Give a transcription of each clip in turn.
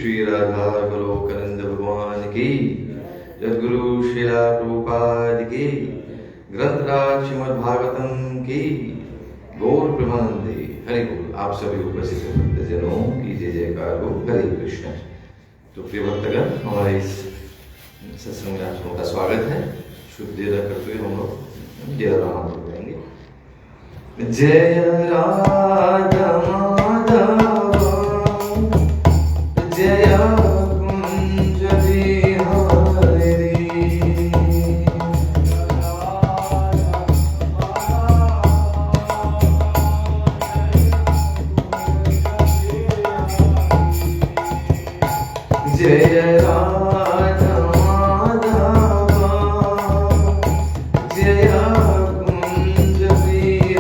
श्री राधा गोलोकानंद भगवान की, जगद्गुरु श्रीला प्रभुपाद की, ग्रंथराज श्रीमद् भागवतम की, गौर प्रेमानंदे। हरि बोल। आप सभी उपस्थित भक्तजनों की जय जयकार हो। हरे कृष्ण। तो प्रिय भक्तगण, हमारे इस सत्संग में आप सबका स्वागत है। शुभ देर करते हुए हम लोग जय राम बोल करेंगे। जय राधा माधव जय कुंज बिहारी, जय राधा माधव जय कुंज बिहारी,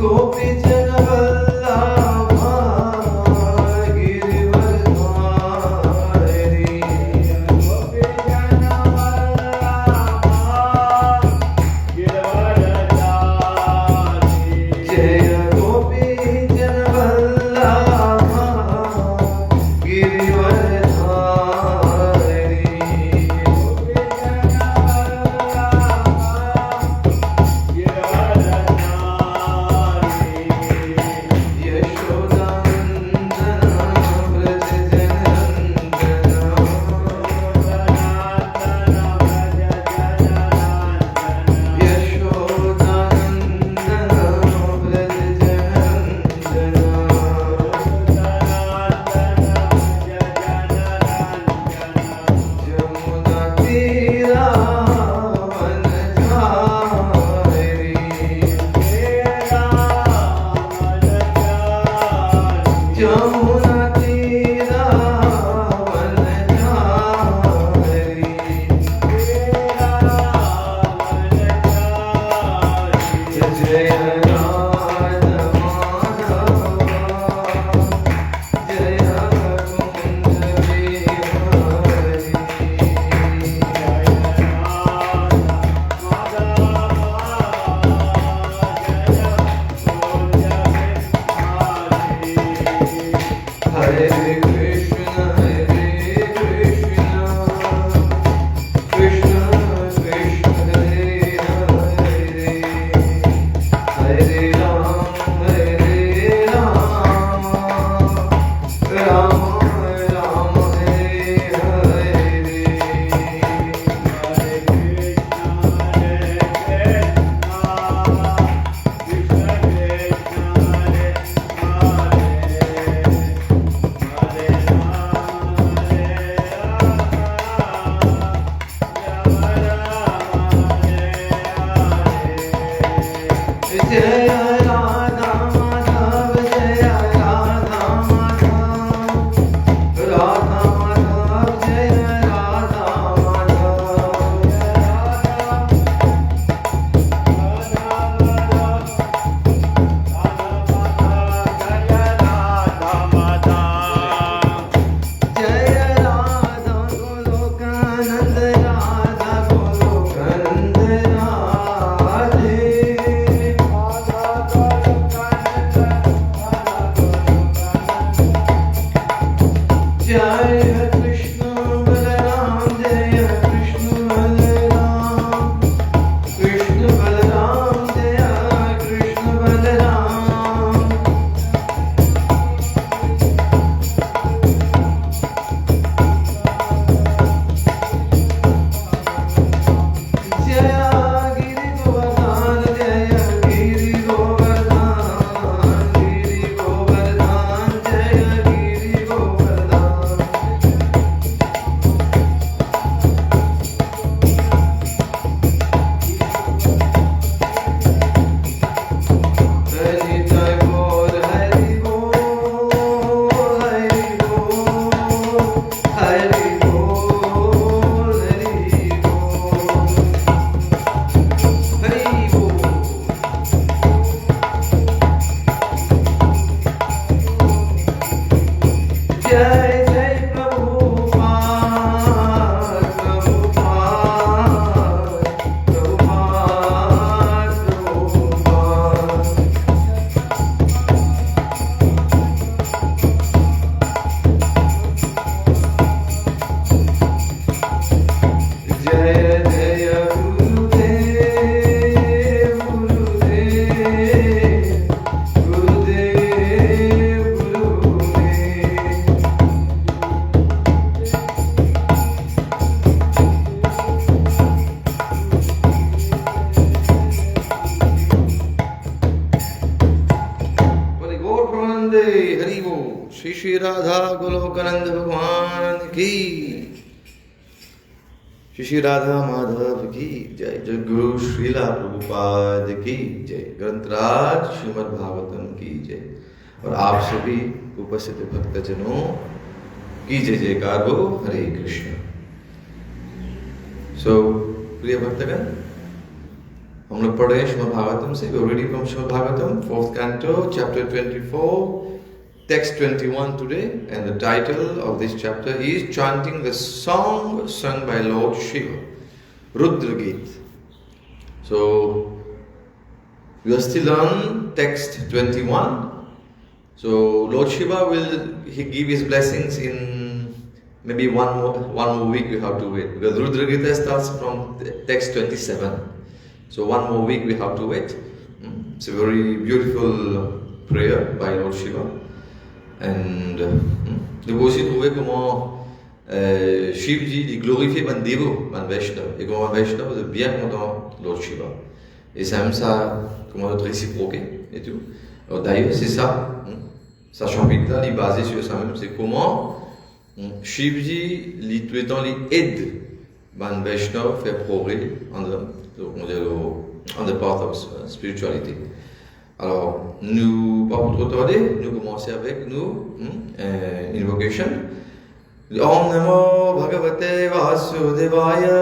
गोपी जन वल्लभा गिरिवरधारी, जय गोपी जन वल्लभा गिरिवरधारी, यशोदानंदन व्रज जनंदन, यशोदानंदन व्रज जनंदन, जमुना तीरा वनचारी, जमुना तीरा वनचारी, जय राधा माधव जय कुंज बिहारी, हरे कृष्ण कृष्ण कृष्ण हरे हरे, हरे राम राम राम हरे हरे, जय राधा माधव जय राधा माधव, राधा माधव जय राधा माधव, जय राधा गोलोकानंद राधा गोलोकानंद राधे, जय कृष्ण बलराम जय कृष्ण बलराम, कृष्ण बलराम जय कृष्ण बलराम, जय गिरि गोवर्धन जय गिरि गोवर्धन, गिरि गोवर्धन जय गिरि गोवर्धन, निताय बोल हरि बोल हरि बोल हरि बोल हरि बोल हरि बोल। जय जय प्रभुपाद राधा गोलोकानंद भगवान की, श्री राधा माधव की जय। जय गुरु श्रीला प्रभुपाद की जय। ग्रंथराज श्रीमद् भागवतम की जय। और आप सभी उपस्थित भक्तजनों की जय जयकार हो। हरे कृष्ण। सो प्रिय भक्तगण, हम लोग पढ़ रहे हैं श्रीमद् भागवतम से। We're reading from Srimad Bhagavatam, 4th canto, chapter 24, text 21 today, and the title of this chapter is Chanting the Song Sung by Lord Shiva, Rudra Geet. So, we are still on text 21. So, Lord Shiva he give his blessings in maybe one more week. We have to wait because Rudra Gita starts from text 27. So, one more week we have to wait. It's a very beautiful prayer by Lord Shiva. And de vous aussi trouver comment Shivji il glorifie Bandevo, Ban Vaishnava, et comment Ban Vaishnava est bien content de Lord Shiva. Et ça aime ça, comment notre réciproquer et tout. Alors d'ailleurs, c'est ça, sa champita, il est basé sur ça même, c'est comment Shivji, tout le temps, il aide Ban Vaishnava à faire progrès on the path of spirituality. Alors, nous, pas pour trop tarder, nous commençons avec invocation. Om Namo Bhagavate Vasudevaya.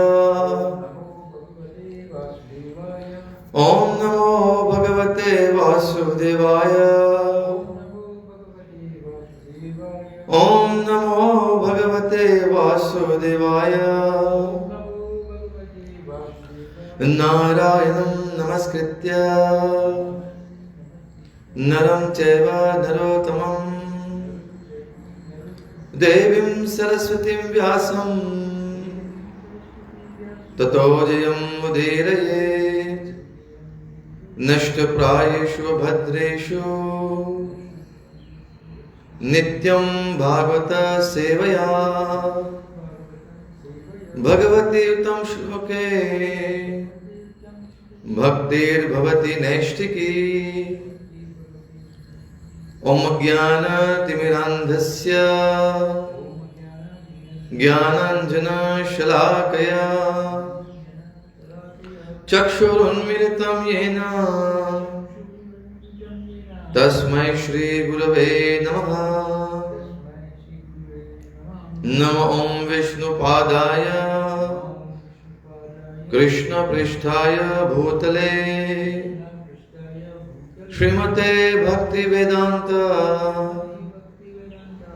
Om Namo Bhagavate Vasudevaya. Om Namo Bhagavate Vasudevaya. Narayanam Namaskritya Naram Chaiva Narottamam Devim Saraswatim Vyasam Tato Jayam Udirayet Nashtaprayeshu Bhadreshu Nityam Bhagavata Sevaya Bhagavati Uttam Shloke Bhaktir Bhavati Naishtiki Om Jnana Timirandhasya Jnananjana Shalakaya Chakshurunmilitam Yena Tasmai Shri Gurave Namaha Namo Om Vishnu Padaya Krishna Pristhaya Bhutale Srimate Bhakti Vedanta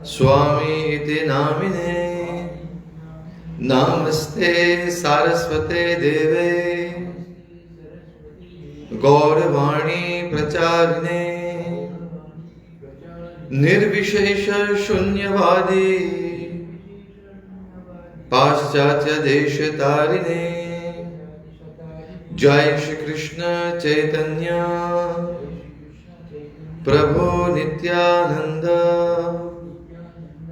Swami iti namine Namaste Saraswate Deve Gauravani Pracharine Nirvishesha Shunyavadi Paschatya Desha Tarine Jai Shri Krishna Chaitanya Prabhu Nityananda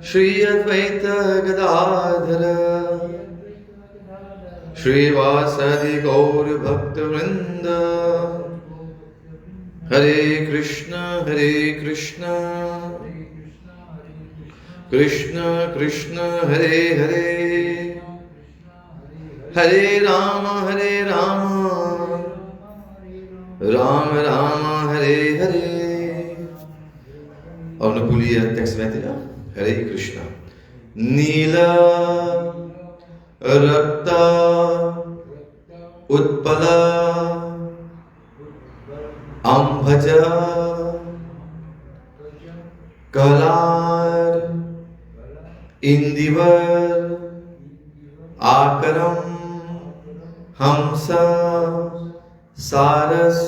Shri Advaita Gadadhara Shri Vasadi Gaur Bhakta Vrinda Hare Krishna Krishna Krishna Hare Hare Hare Rama Rama Rama Hare Hare. और न भूलिए टेक्स्ट में थे हरे कृष्णा नीला रक्ता उत्पला अम्भजा कलार इंदिवर आकरम हंसा सारस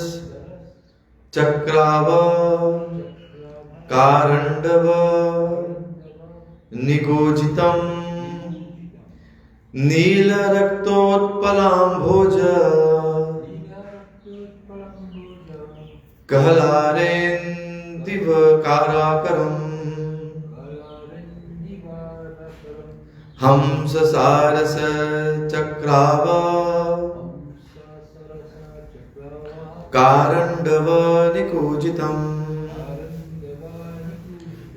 चक्राव कारंडव निगोजितम नीलरक्तोत्पलाम्भोज कहलारेन्दिवकाराकरम् हंस सारस चक्राव कारंडव निकोजितम्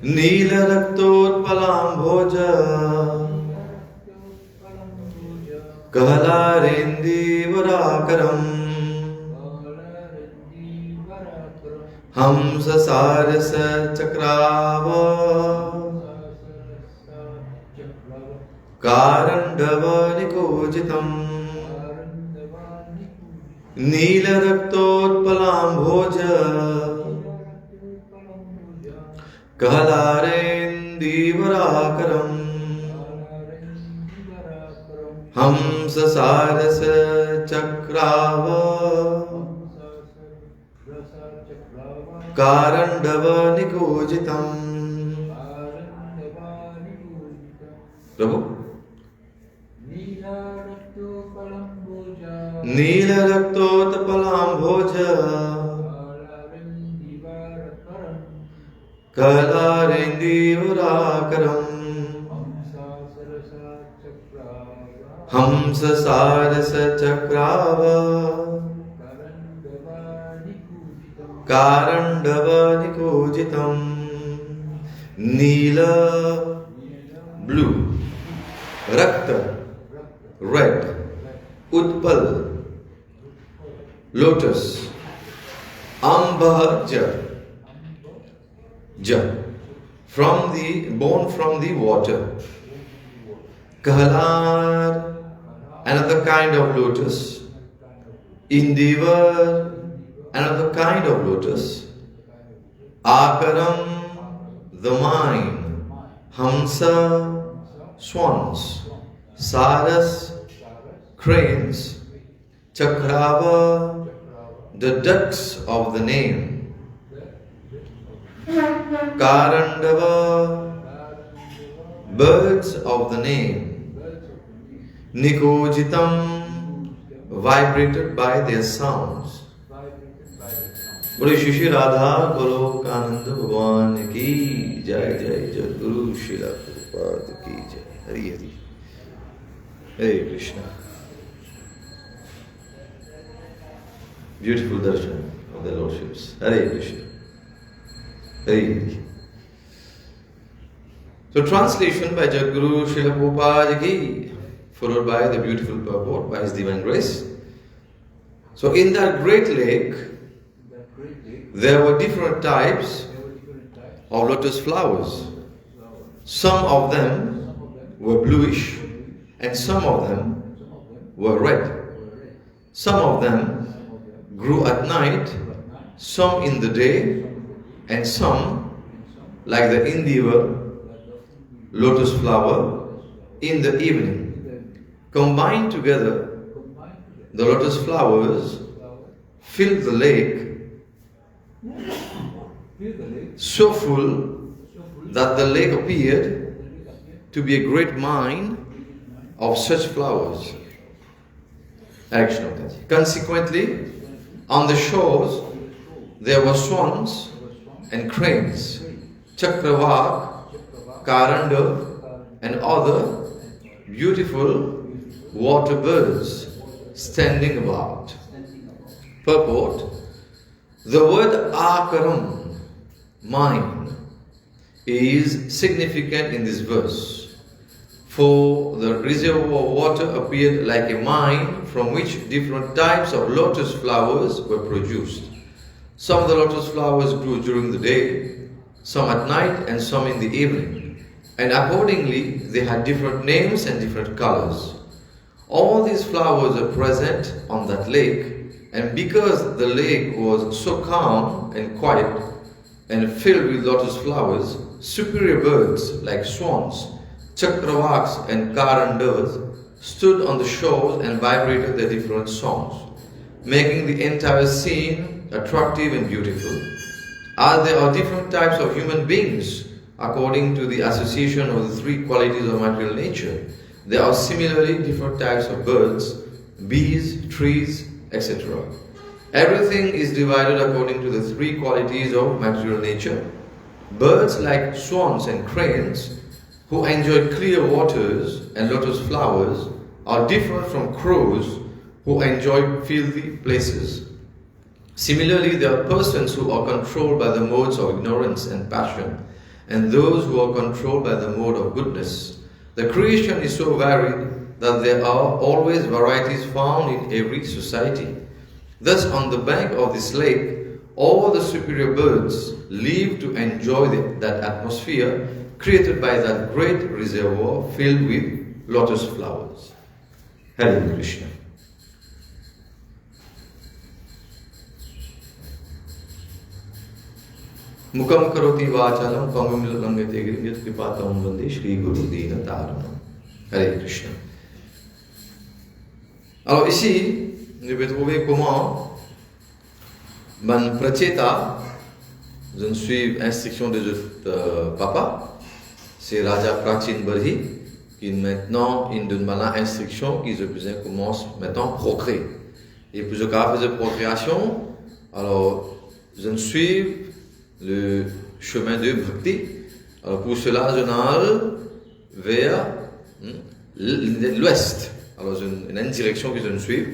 नीलरक्तोत्पलाम्भोज कहलारेन्दीवराकरम् हंससारसचक्राव कारण्डवनिकोजितम् नीलरक्तोत्पलाम्भोज कहलारेन्दीवराकरम् हंससारसचक्राव कारण्डवनिकोजितम् प्रभु नीलरक्तोत्पलाम्भोज कहलारेन्दीवराकरम् हंससारसचक्राव कारण्डवनिकोजितम् नील blue, Rakta red, Utpal lotus, Ambhaja born from the water, Kahlar another kind of lotus, Indivar another kind of lotus, Akaram the mind, Hamsa swans, Saras cranes, Chakrava the ducks of the name, Karandava birds of the name, Nikojitam vibrated by their sounds. बोले श्री राधा गोलोकानंद भगवान की जय जय जय गुरु शिला प्रभुपाद की जय हरि हरि हरे Krishna. Beautiful darshan of the Lordships. Hare Krishna. Hare Hare. So translation by Jaguru Srila Prabhupada ki, followed by the beautiful purport by His Divine Grace. So in that great lake, there were different types of lotus flowers. Some of them were bluish and some of them were red. Some of them grew at night, some in the day, and some, like the Indiva lotus flower, in the evening. Combined together, the lotus flowers filled the lake so full that the lake appeared to be a great mine of such flowers. Consequently, on the shores there were swans and cranes, chakravak, karanda, and other beautiful water birds standing about. Purport: the word akaram, mine, is significant in this verse, for the reservoir water appeared like a mine from which different types of lotus flowers were produced. Some of the lotus flowers grew during the day, some at night, and some in the evening, and accordingly they had different names and different colors. All these flowers are present on that lake, and because the lake was so calm and quiet and filled with lotus flowers, superior birds like swans, chakravaks, and karandavas stood on the shores and vibrated their different songs, making the entire scene attractive and beautiful. As there are different types of human beings according to the association of the three qualities of material nature, there are similarly different types of birds, bees, trees, etc. Everything is divided according to the three qualities of material nature. Birds like swans and cranes, who enjoy clear waters and lotus flowers, are different from crows who enjoy filthy places. Similarly, there are persons who are controlled by the modes of ignorance and passion, and those who are controlled by the mode of goodness. The creation is so varied that there are always varieties found in every society. Thus, on the bank of this lake, all the superior birds live to enjoy that atmosphere created by that great reservoir filled with lotus flowers. Hare Krishna. Mukam karoti vachalam pangamilalangate grimyat kripatam vande Shri Guru Dina Taranam. Hare Krishna. Alors ici, nous pouvons trouver comment Man Pracheta, je ne suis instruction de papa, c'est Raja Prachin Barhi, qui maintenant, il donne maintenant instruction, qui commence maintenant à procréer. Et pour ce cas de procréation, alors, je ne suis le chemin de Bhakti. Alors, pour cela, je n'aille vers l'ouest. Alors, il y a une direction que je ne suis.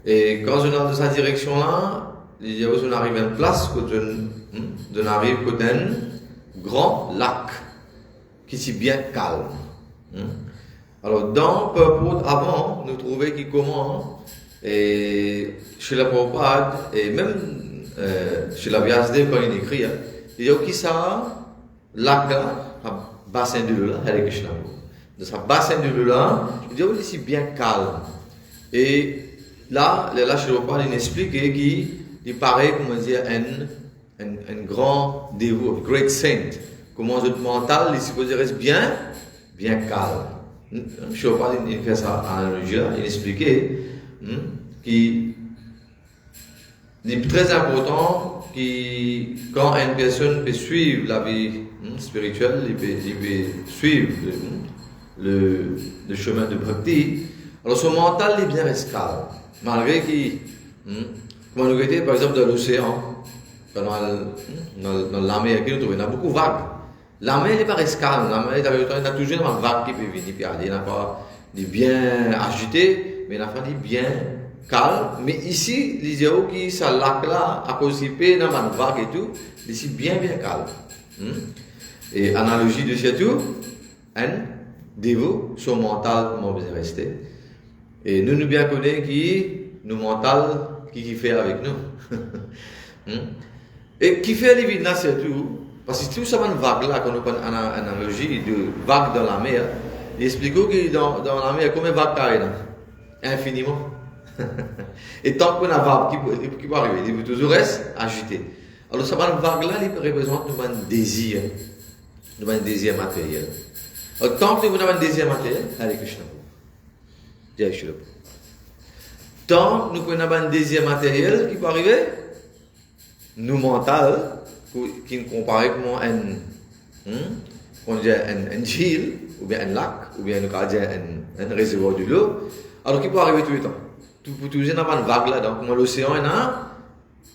Et quand je n'aille dans cette direction-là, je n'arrive à une place que je n'arrive qu'à un grand lac qui est bien calme. Alors, dans Purport, avant, nous trouvions qui comment, et chez la Prabhupada, et même chez la Vyasdev, quand il écrit, il dit que ça, lac-là, un bassin de l'eau là, Hare Krishna. Dans ce bassin de l'eau là, il dit que c'est bien calme. Et là, chez la Prabhupada, il explique qu'il paraît, comment dire, un grand dévot, great saint. Comment notre mental, il est supposé rester bien calme. Je ne sais pas, il fait ça en analogie là, il expliquait qu'il est très important que quand une personne peut suivre la vie spirituelle, il peut suivre le chemin de Bhakti, alors son mental est bien reste calme. Malgré qu'il, comme nous étions par exemple dans l'océan, dans la mer, il y a beaucoup de vagues. La mer n'est pas reste calme, la mer il y a toujours une vague qui peut venir, puis il n'y a pas de bien agité, mais il n'y a pas de bien calme. Mais ici, les gens qui sont là, à cause qu'il y a une vague et tout, ici bien calme. Et analogie de ce tout, un dévot, son mental, comment vous rester. Et nous bien connaissons qui, nous mental, qui fait avec nous. Et qui fait les vides là, c'est tout. Parce que tout ça, une vague là, quand on prend une analogie de vague dans la mer, il explique que dans la mer, combien de vagues il y a? Infiniment. Et tant qu'on a vague qui peut arriver, il peut toujours rester agité. Alors, ça, une vague là, il représente un désir matériel. Alors, tant que nous avons un désir matériel, Hare Krishna. Jai Shri Prabhupada. Tant que nous avons un désir matériel qui peut arriver, nous mental, qui nous compare comme un gîle, ou bien un lac, ou bien un réservoir de l'eau, alors qui peut arriver tout le temps. Pour toujours avoir une vague là, donc l'océan a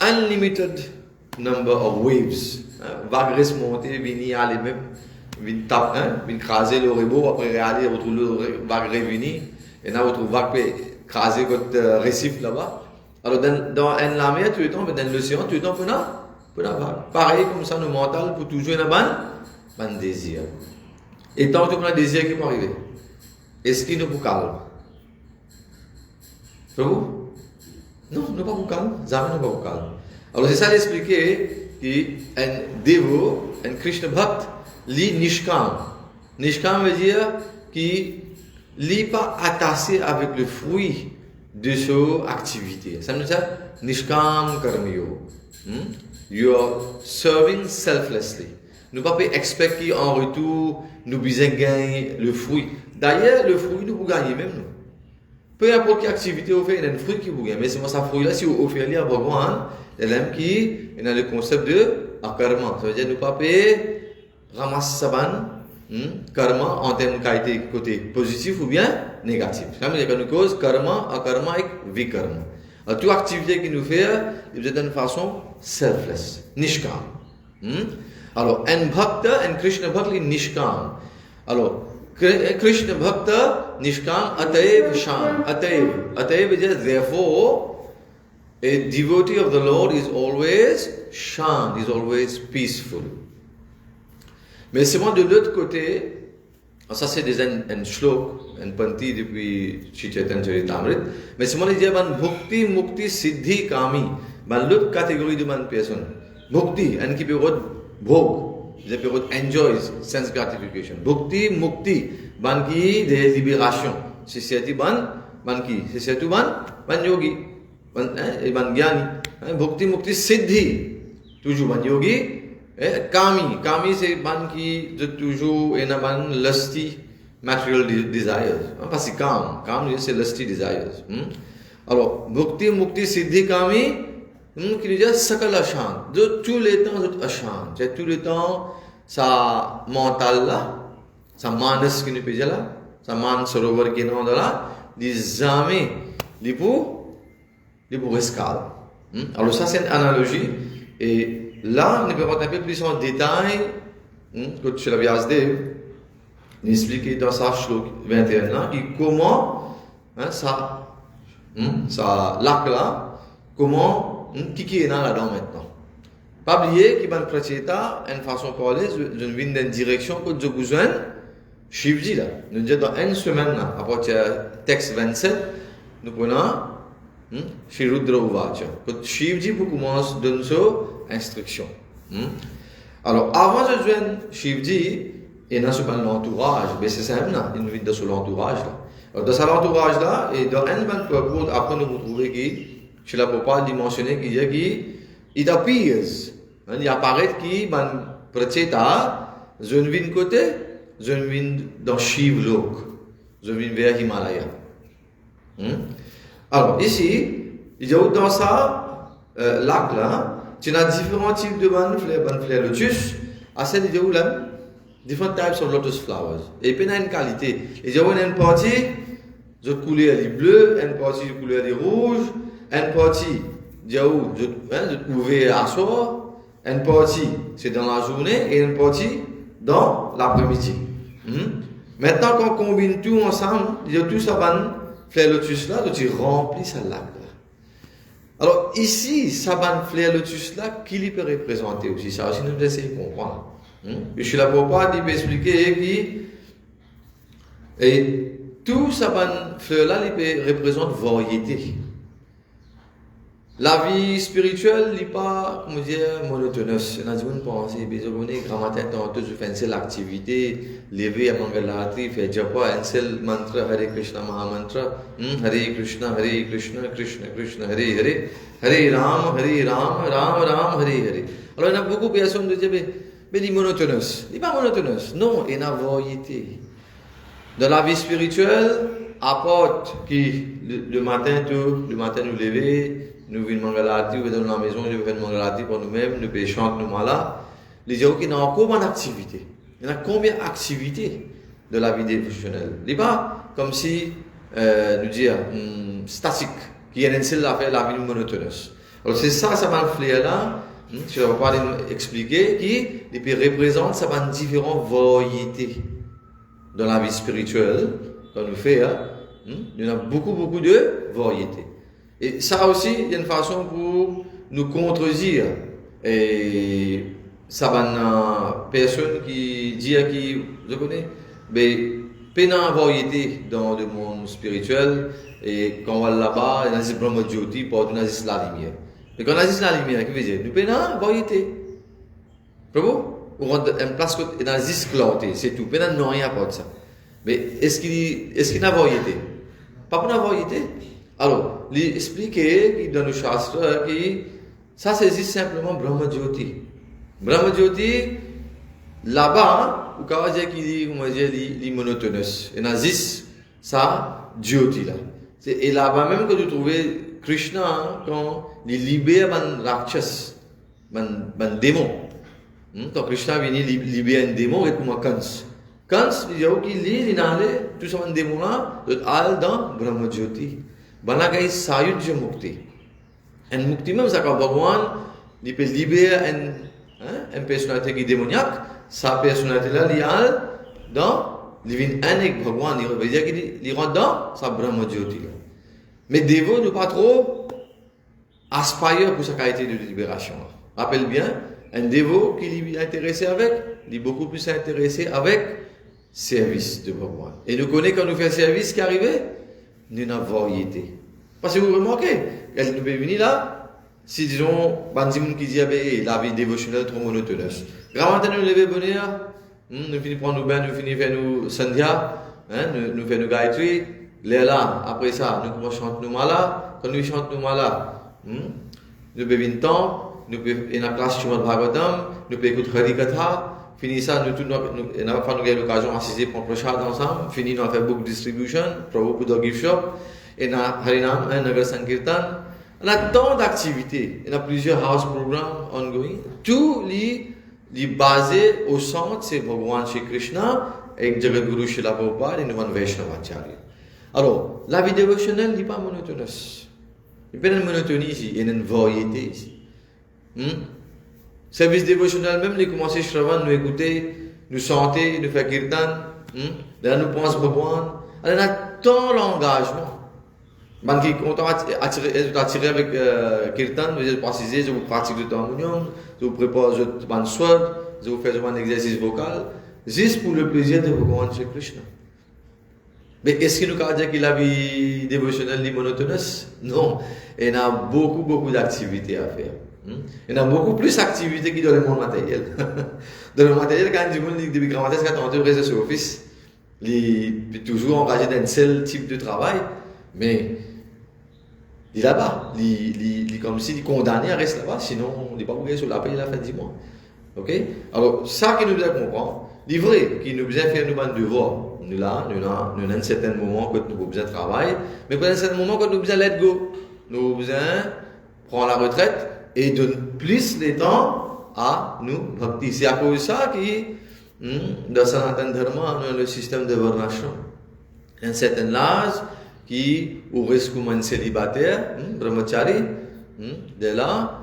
unlimited number of waves. Vague reste montée, venir aller même, venir taper, venir craser le rebo, après aller retrouver le vague revenir, et là retrouver vague peut craser votre récif là-bas. Alors dans la mer tout le temps, mais dans l'océan tout le temps pour la vague. Pareil comme ça, nos mental pour toujours avoir un désir. Et tant qu'on a un désir qui peut arriver, est-ce qu'il nous calme? Vous? Non, nous pas vous calme. Jamais nous pas vous calme. Alors c'est ça d'expliquer qu'un dévot, un Krishna Bhakt, lit Nishkam. Nishkam veut dire qu'il n'est pas attaché avec le fruit de son activité. Ça veut dire Nishkam Karmiyo. You are serving selflessly. Nous ne pouvons pas expecter qu'en retour, nous puissions gagner le fruit. D'ailleurs, le fruit, nous pouvons gagner même nous. Peu importe quelle activité vous faites, il y a un fruit qui vous gagne. Mais c'est ce fruit-là, si vous offrez à Bhagavan, il y a le concept de karma. Ça veut dire que nous ne pouvons pas ramasser ça, karma en termes de qualité, côté positif ou bien négatif. Ça veut dire que nous cause karma, akarma et vikarma. Alors, toute activité que nous faisons, il doit être d'une façon selfless, nishkam. Alors, un bhakta, un Krishna bhakta, il est nishkam. Alors, Krishna bhakta, nishkam, ataiv, sham. Ataiv veut dire, therefore, a devotee of the Lord is always sham, is always peaceful. Mais c'est moi de l'autre côté, ça c'est déjà un shlok, un panti depuis Chaitanya Charitamrita, mais c'est moi qui dis bhakti, mukti, siddhi, kami, l'autre catégorie de personne. Bhakti, un qui peut bhog, qui peut enjoy sense gratification. Bhakti, mukti, qui des libérations. C'est certain qui, c'est certain yogi, ban gyani. Bhakti, mukti, siddhi, toujours ban yogi. Kami c'est ban qui de toujours et ban lusty material desires. Parce que kam c'est lusty desires. Alors bhakti mukti siddhi kami qui veut dire sakal ashant. De tous les temps de ashant. C'est tout le temps sa mental là, sa manas qui nous peut dire là, sa man sarovar qui nous là, les amis, les pour escale. Alors ça c'est une analogie et là, nous pouvons rentrer un peu plus en détail, que Srila Vyasdev nous explique dans sa shlok 21, comment ça lac là, comment qui est là-dedans maintenant. Pas oublier qu'il y a une pracheta, une façon de parler, je viens d'une direction que je besoin, Shivji là. Nous disons dans une semaine, à partir du texte 27, nous prenons Shri Rudra Uvacha. Shivji pour commencer à donner instruction. Alors, avant de joindre Shivji, il y a l'entourage, mais c'est simple, il vient de l'entourage là. Alors, dans cet entourage là, et dans un moment, après nous retrouvons qui, chez la Prabhupada, il mentionné qu'il y a qui, it appears, il apparaît qui, pracheta, je viens côté, je viens dans Shivlok, je viens vers Himalaya. Alors, ici, il y a dans ça, lac là, tu as différents types de fleurs lotus. À cette vidéo là, different types of lotus flowers. Et puis il y a une qualité. Il y a une partie de couleur bleue, une partie de couleur rouge, une partie de ouvert à soir, une partie c'est dans la journée et une partie dans l'après-midi. Maintenant qu'on combine tout ensemble, il y a tout ça fleurs lotus là, tu remplis ça là. Alors ici, Saban Flair Lotus là, qui lui peut représenter aussi ça aussi nous essayons de comprendre. Je suis là pour pas dire expliquer et tout Saban Flair là, il peut représenter variété. La vie spirituelle n'est pas, comment dire, monotoneuse. On a dit, on pense, on est grand matin, tantôt, je fais une seule activité, lever à Mangalatri, faire japa, un seul mantra, Hare Krishna, Mahamantra, Hare Krishna, Krishna Krishna, Hare Hare, Hare Ram, Ram Ram, Hare Hare. Alors, il y a beaucoup de personnes qui disent, mais il est monotoneuse. Il n'est pas monotoneuse. Non, il y a une variété. Dans la vie spirituelle, apporte qui, le matin, nous lever, nous venons Mangalati, nous venons dans la maison, nous venons Mangalati pour nous-mêmes, nous péchons, nous malades. Les gens qui n'ont encore pas d'activité. Il y en a combien d'activités de la vie dévotionnelle? Il n'est pas comme si, nous dire, statique, qui est une seule affaire, la vie monotoneuse. Alors c'est ça, ça va me là, je vais pas expliquer, qui représente, ça va différentes variétés dans la vie spirituelle, qu'on nous fait, il y en a beaucoup de variétés. Et ça aussi, il y a une façon pour nous contredire. Et ça va une personne qui dit qui, je connais, mais peine en variété dans le monde spirituel. Et quand on va là-bas, il y a des Brahma Jyoti pour nous dire la lumière. Mais quand on a dit la lumière, qu'est-ce que veut dire? Nous peine en variété. Bravo? On rentre en place où il y a des clarté, c'est tout. Peine non rien pour ça. Mais est-ce qu'il y a variété? Pas pour la variété. Alors, il explique dans le Shastra que ça c'est simplement Brahma Jyoti. Brahma Jyoti, là-bas, vous pouvez dire qu'il est monotoneux. Il y a ça, Jyoti là. Et là-bas, même quand vous trouvez Krishna, quand il libère un Rakshas, un démon. Quand Krishna vient libérer un démon, et comme un Kans. Kans, il dit qu'il est tout ça un démon là, il est dans Brahma Jyoti. Banagai Sayujya Mukti. Un Mukti même, ça quand Bhagwan, il peut libérer une personnalité qui est démoniaque, sa personnalité là, il est dans, il vient avec Bhagwan, il veut dire qu'il rentre dans sa Brahma Jyoti. Mais dévot ne pas trop aspire pour sa qualité de libération. Rappelle bien, un dévot qui est intéressé avec il est beaucoup plus intéressé avec service de Bhagwan. Et nous connaissons quand nous faisons service qui arrive, nous avons variété. Parce que vous remarquez, quand nous venons là, si disons, Bandimoun qui dit, la vie dévotionnelle est trop monotoneuse. Grand matin, nous levons bonheur, nous finissons prendre nos bains, nous finissons faire nos sandhya, nous faisons nos gayatri, là, après ça, nous commençons à chanter nos malas, quand nous chantons nos malas, nous buvons une temps, nous pouvons une classe Srimad Bhagavatam, nous pouvons écouter Harikatha, fini ça, nous n'avons pas eu l'occasion d'assister pour le prochain ensemble, fini nous avons fait book distribution, Prabhupada gift shop, et nous avons Harinam, Nagar Sankirtan. On a tant d'activités, il y a plusieurs house programs ongoing, tout est basé au centre, c'est Bhagavan Shri Krishna, avec Jagadguru Srila Prabhupada et nous avons Vaishnavacharya. Alors, la vie dévotionnelle n'est pas monotoneuse. Il n'y a pas de monotonie ici, il y a une variété ici. Service dévotionnel, même les commencer Shravan, nous écouter, nous chanter, nous faire kirtan, là nous pensons Bhagwan. Alors, on a tant d'engagement. Man qui est content d'attirer avec kirtan, vous précisez, je vous pratique de temps je vous prépare votre sword, je vous fais un exercice vocal, juste pour le plaisir de Bhagwan Shri Krishna. Mais est-ce que nous pouvons dire que la vie dévotionnelle est monotoneuse? Non. Il y a beaucoup d'activités à faire. Il y a beaucoup plus d'activités que dans le monde matériel. Dans le matériel, quand du monde dit depuis grand matin, quand on reste sur l'office, il est toujours engagé dans un seul type de travail, mais il est là-bas. Il est comme s'il est condamné à rester là-bas, sinon il n'est pas obligé sur la paye la fin du mois. Ok? Alors, ça qui nous a comprendre, c'est vrai qu'il nous a besoin de faire nos devoirs. Nous avons un certain moment que nous avons besoin de travailler, mais pour un certain moment que nous avons besoin de let go. Nous avons besoin de prendre la retraite et donner plus de temps à nous bhakti. C'est à cause de ça que dans Sanatana Dharma, nous avons le système de varnashram. Un certain âge qui reste comme un célibataire, brahmachari, de là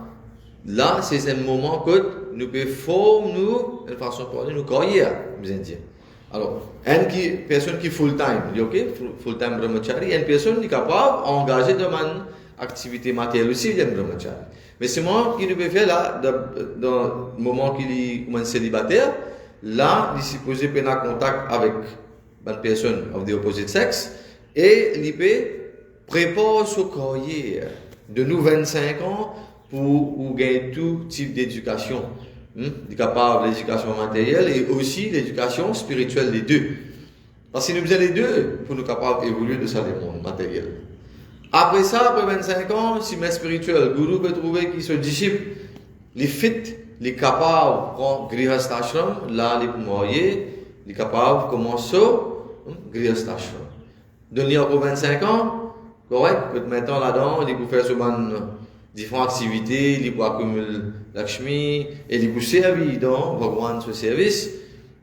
c'est un moment que nous pouvons nous, de façon de parler, nous carrière, besoin de dire. Alors, une personne qui est full-time, full-time brahmachari, une personne qui est capable d'engager dans une activité matérielle aussi, il y a un brahmachari. Mais c'est moi qui nous peut faire là, dans le moment qu'il est comme un célibataire, là, il est supposé prendre contact avec une personne of the opposite sex, et il peut préparer son carrière de nous 25 ans pour gagner tout type d'éducation. Il est capable de l'éducation matérielle et aussi l'éducation spirituelle, les deux. Parce que nous avons les deux pour nous capables d'évoluer de ça, le monde matériel. Après ça, après 25 ans, si mes spirituel, Guru peut trouver qu'il se disciple, les fit, les capables de prendre Grihastashram, là, les mariés, les capables de commencer Grihastashram. Donc, après 25 ans, correct, que maintenant là-dedans, il peut faire souvent différentes activités, il peut accumuler Lakshmi, et il peut servir dans Bhagwan ce service.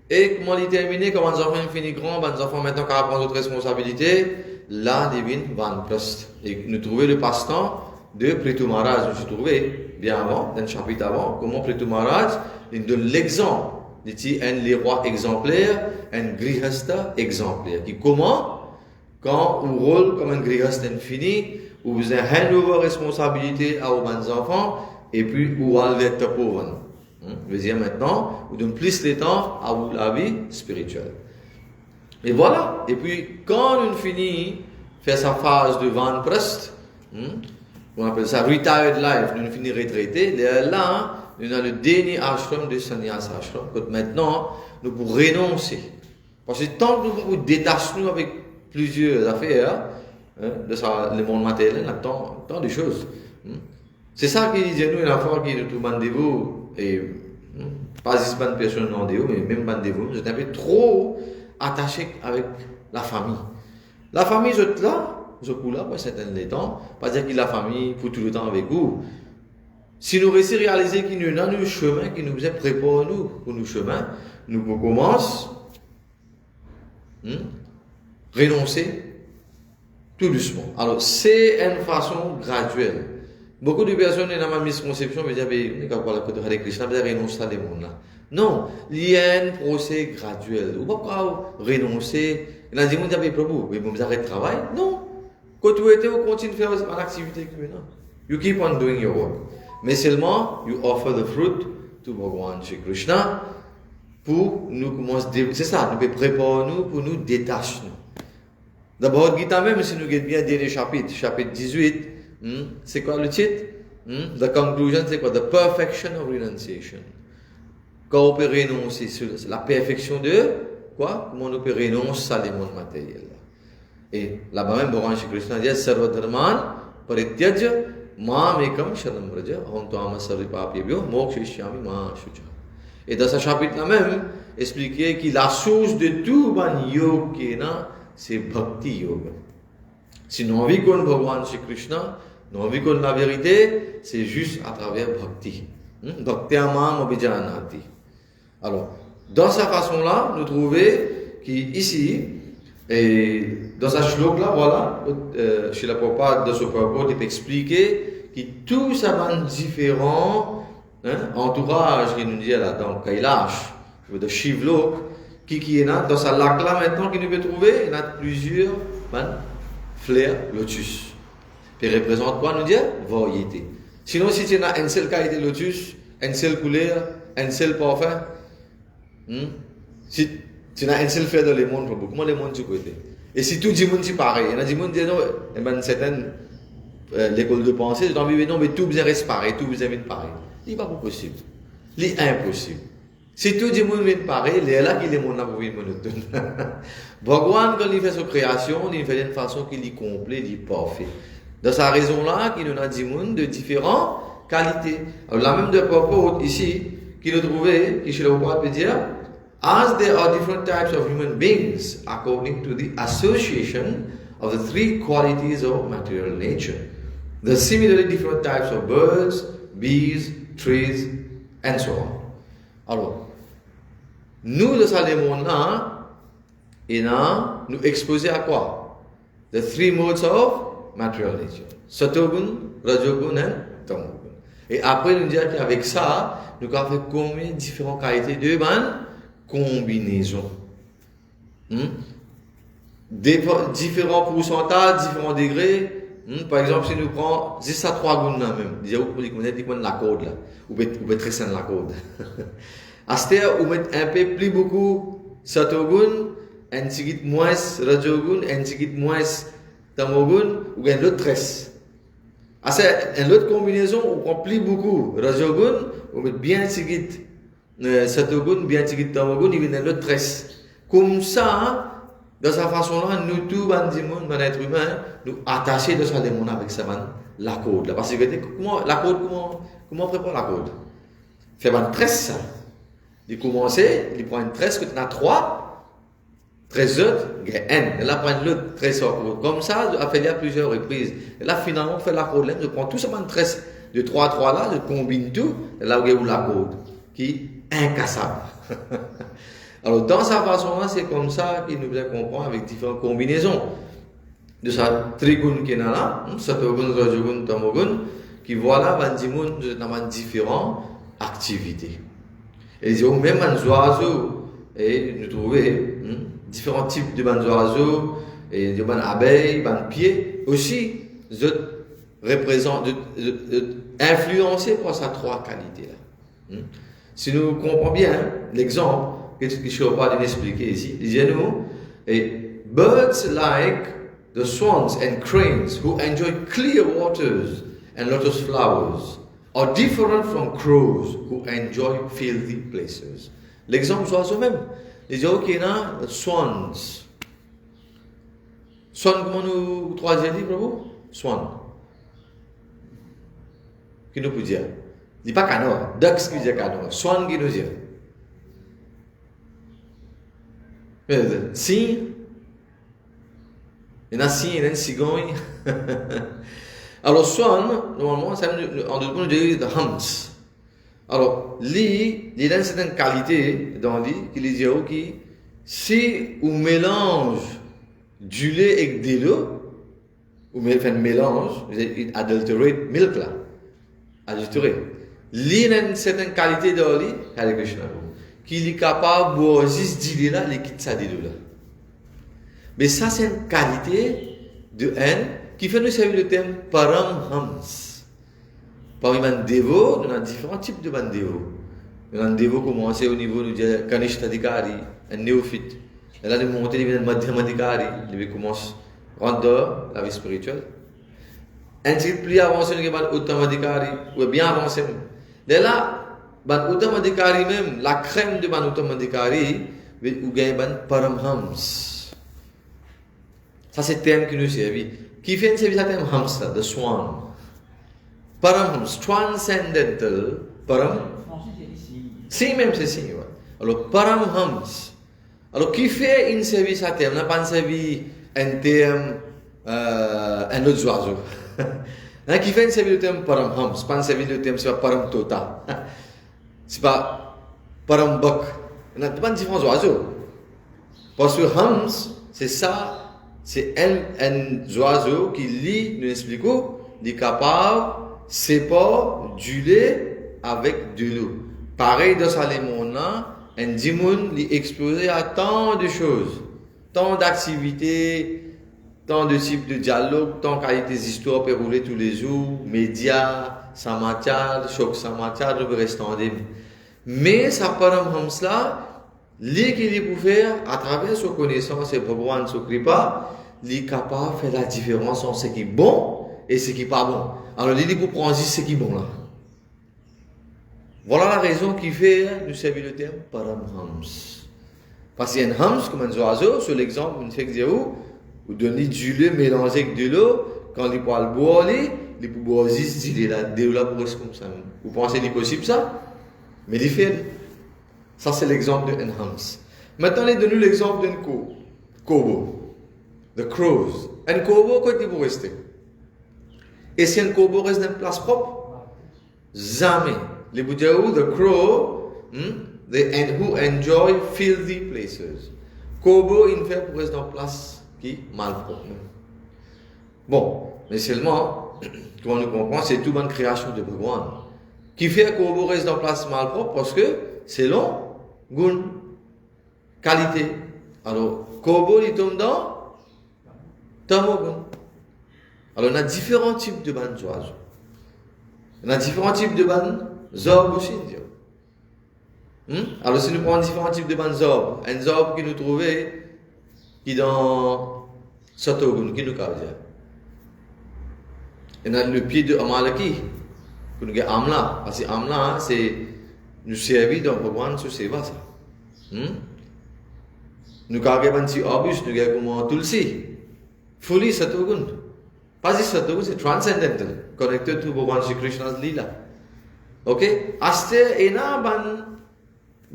Et comment il termine, comment les enfants finissent grands, les enfants maintenant qui apprennent d'autres responsabilités, là, divine van plus. Et nous trouvons le passe-temps de Prithu Maharaj. Nous avons trouvé bien avant, dans le chapitre avant, comment Prithu Maharaj il donne l'exemple. Il dit un roi exemplaire, un grihasta exemplaire. Qui comment, quand on rôle comme un grihasta infini, où vous avez handover responsabilité à vos enfants, et puis où vous allez être pauvre. Je veux dire maintenant, vous donnez plus de temps à la vie spirituelle. Et voilà. Et puis, quand on finit faire sa phase de Van Prest, on appelle ça retired life, nous finit retraité, là, nous avons le dernier ashram de Sannyasa Ashram, que maintenant, nous pouvons renoncer. Parce que tant que nous détachons avec plusieurs affaires, de ça, le monde matériel, on a tant de choses. C'est ça qui dit nous, une fois que nous trouvons rendez-vous, et pas juste une personne rendez-vous, mais même rendez-vous, nous sommes un peu trop attachés avec la famille. La famille, je suis là, je suis là pour un certain temps, pas dire que la famille pour tout le temps avec vous. Si nous réussissons à réaliser qu'il y a un chemin qui nous est préparé pour nos chemins, nous pouvons commencer renoncer tout doucement. Alors, c'est une façon graduelle. Beaucoup de personnes dans ma misconception me disent, mais quand on parle de Hare Krishna, vous renoncer à des mondes là. Non, il y a un procès graduel. Vous ne pouvez pas renoncer. Il y a des gens qui disent, Prabhu, mais vous arrêtez le travail? Non. Quand vous êtes, vous continuez de faire une activité que maintenant. You keep on doing your work. Mais seulement, you offer the fruit to Bhagavan Shri Krishna pour nous commencer, c'est ça, nous pouvons préparer nous pour nous détacher. D'abord, Gita même, si nous regardons bien dernier chapitre 18, c'est quoi le titre? The conclusion, c'est quoi? The perfection of renunciation. Quand on peut renoncer, c'est la perfection de quoi? Comment on peut renoncer à les mondes matériels. Et là-bas même, Bhagavan Shri Krishna dit, Sarvadharman Parityajya Mam Ekam Sharanam Vraja Aham Tvama Sarva Papyebhyo Mokshishyami Ma Shucha. Et dans ce chapitre-là même, expliquer que la source de tout ban yoga, c'est Bhakti Yoga. Si nous envie qu'on Bhagavan Shri Krishna, nous envie qu'on la vérité, c'est juste à travers Bhakti. Bhakti Amam Abhijanati. Alors, dans sa façon-là, nous trouvons qu'ici, et dans sa shlok-là, voilà, chez la Prabhupada, dans ce propos, il peut expliquer que tout ça va différent entourage qui nous dit là, dans Kailash, de Shivlok, qui est là, dans sa lac-là maintenant, qu'il nous peut trouver, il y a plusieurs fleurs lotus. Puis représente quoi, nous dire? Variété. Sinon, si tu as une seule qualité lotus, une seule couleur, un seul parfum, si tu as une seule fleur dans le monde, comment le monde tu côté? Et si tout le monde c'est pareil, il y a des gens qui disent non, certaines l'école de pensée, j'ai envie de dire non, mais tout bien reste pareil, tout bien pareil. Il n'est pas possible. Il est impossible. Si tout le monde est pareil, il est là qu'il est mon amour monotone. Bhagwan, quand il fait sa création, il fait d'une façon qu'il est complet, il est parfait. Dans sa raison-là, il y a des gens de différentes qualités. Alors, la même de propos ici, qu'il a trouvé, qui chez le roi peut dire, as there are different types of human beings according to the association of the three qualities of material nature. There are similarly different types of birds, bees, trees, and so on. Alors, nous, dans ce monde-là, nous exposés à quoi? The three modes of material nature. Satogun, Rajogun and Tamogun. Et après, nous dire qu'avec ça, nous avons fait combien de différentes qualités de combinaisons. Différents pourcentages, différents degrés. Par exemple, si nous prenons 10 à 3 goûts même, déjà, vous pouvez connaître la corde là, ou peut très sain la corde. À ce terre, vous mettez un peu plus beaucoup Satogun, un petit peu moins Rajogun, un petit peu moins Tamogun, ou un autre 13. À cette une autre combinaison, on prend plus beaucoup Rajogun, on met bien petit Satogun, bien petit Tamogun, il vient un autre 13. Comme ça, dans sa façon-là, nous tous, les êtres humains, nous attachés de ça, avec ça, la corde. Parce que comment la corde, comment on prépare la corde? Fait 13 ça. Il commence, il prend une 13, que tu as 3, 13 autres, il y a N. Et là, prend l'autre 13 autres. Comme ça, je fait plusieurs reprises. Et là, finalement, on fait la corde. Je prends tout ça, 13 de 3 à 3 là, je combine tout. Et là, où il y a la corde, qui est incassable. Alors, dans sa façon-là, c'est comme ça qu'il nous bien comprendre avec différentes combinaisons. De sa trigun qui est là, Satogun, Rajogun, Tamogun, qui voilà, dans différentes activités. Et même les oiseaux, et nous trouvons différents types de oiseaux, et de abeilles, de pieds, aussi, représentent, influencés par ces trois qualités-là. Si nous comprenons bien l'exemple, que je ne vais pas expliquer ici, il dit nous, birds like the swans and cranes who enjoy clear waters and lotus flowers are different from crows who enjoy filthy places. L'exemple des oiseaux même. Les oiseaux qui sont swans. Swan, comment nous troisième dit, bravo? Swan. Qui nous peut dire? Dit pas canard. Ducks qui dit canard. Swan qui nous dit? Cygne. Il y en a cygne, il y en a cigogne. Alors, swan, normalement, en d'autres mots, nous disons hunts. Alors, il y a une certaine qualité dans lui qui dit que si on mélange du lait avec de l'eau, ou fait un mélange, adulterate milk là, adulteré. Il y a une certaine qualité dans lui, Hare Krishna, qu'il est capable de boire juste du lait là, il quitte ça de l'eau là. Mais ça, c'est une qualité de haine qui fait nous servir le terme Paramhams. Parmi les dévots, nous avons différents types de dévots. Un dévot commençait au niveau de Kanishthadikari, un néophyte. Et là, de monter, il devient Madhyamadikari. Il commence à rendre la vie spirituelle. Un petit peu plus avancé, il y a Uttamadikari, ou bien avancé. Et là, Uttamadikari même, la crème de Uttamadikari, ou bien Paramhams. Ça, c'est le thème qui nous servent. Qui fait un service à thème Hamsa, the swan. Paramhams, transcendental, Param. Si, même c'est si. Ouais. Alors, Paramhams. Alors, qui fait un service à thème? On n'a pas un service un thème, un autre oiseau. Qui fait un service de thème Paramhams? C'est pas un service de thème, c'est pas Paramtota. C'est pas Parambak. On n'a pas un différent oiseau. Parce que Hams, c'est ça. C'est un oiseau qui lit, nous expliquons, est capable de séparer du lait avec de l'eau. Pareil dans Salémona, un dimoun est exposé à tant de choses, tant d'activités, tant de types de dialogues, tant qu'il y a des histoires pour rouler tous les jours, médias, samachar, choc samachar, le restant des. Mais ça Paramhams là, l'équilibre pour faire à travers sa connaissance et Bhagavan sa kripa, il est capable de faire la différence entre ce qui est bon et ce qui n'est pas bon. Alors, il pour prendre ce qui est bon là. Voilà la raison qui fait nous servir le terme Paramhams. Parce qu'il y a un hams comme un oiseau, sur l'exemple, on fait que vous donnez du lait mélangé avec de l'eau, quand il parle boire, il peut boire juste, il est là, pour comme ça. Vous pensez qu'il est possible ça? Mais il fait. Ça, c'est l'exemple d'un hams. Maintenant, donnez-nous l'exemple d'un kobo. The crows. Un kobo, quoi il peut rester? Et si un kobo reste dans une place propre? Jamais. Les Bouddhas, the crow, who enjoy filthy places. Kobo, il fait pour rester dans une place qui est mal propre. Bon, mais seulement, comment nous comprenons, c'est toute une création de Bhagavan. Qui fait que Kobo reste dans une place mal propre parce que c'est long, gun, qualité. Alors, Kobo, il tombe dans Tamogun. Alors, on a différents types de bandes oiseaux. On a différents types de bandes zorbes aussi. Alors, si nous prenons différents types de bandes zorbes, un zorbe qui nous trouvait, qui est dans Satogun, qui nous cause. On a le pied de Amalaki, que nous avons Amla. Parce que Amla, c'est nous servir dans Bhagavan sur Seva. Nous avons un petit arbus, nous avons Tulsi. Fully Satogun. Pas si Satogun, c'est transcendental, connected to Bhagavan Shri Krishna's Lila. Ok? Aste, il y a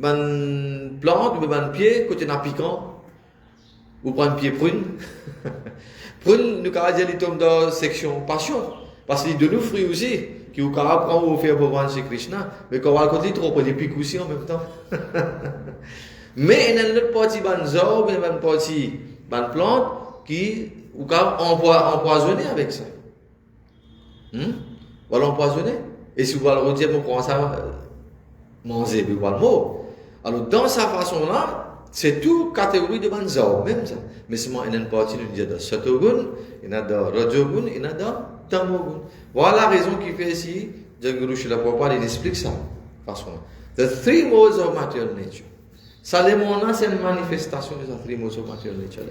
une plante, un pied, côté d'un piquant, ou prendre un pied prune. Prune, nous avons dit tombe dans la section passion. Parce qu'il y a de nous fruits aussi, qui nous apprend à faire Bhagavan Shri Krishna, mais quand on va côté trop, on des pics aussi en même temps. Mais il y a une autre partie de zorbe, une partie de plante, qui ou empoisonner avec ça. Voilà empoisonner. Et si vous allez le redire, vous commencez à manger, vous allez le mot. Alors, dans sa façon-là, c'est toute catégorie de banzao, même ça. Mais seulement, il y a une partie de Satogun, il y a de Rajogun, il y a de Tamogun. Voilà la raison qui fait ici, Jaguru Srila Prabhupada, il explique ça. Façon-là. The three modes of material nature. Ça, les mots-là, c'est une manifestation de ces three modes of material nature.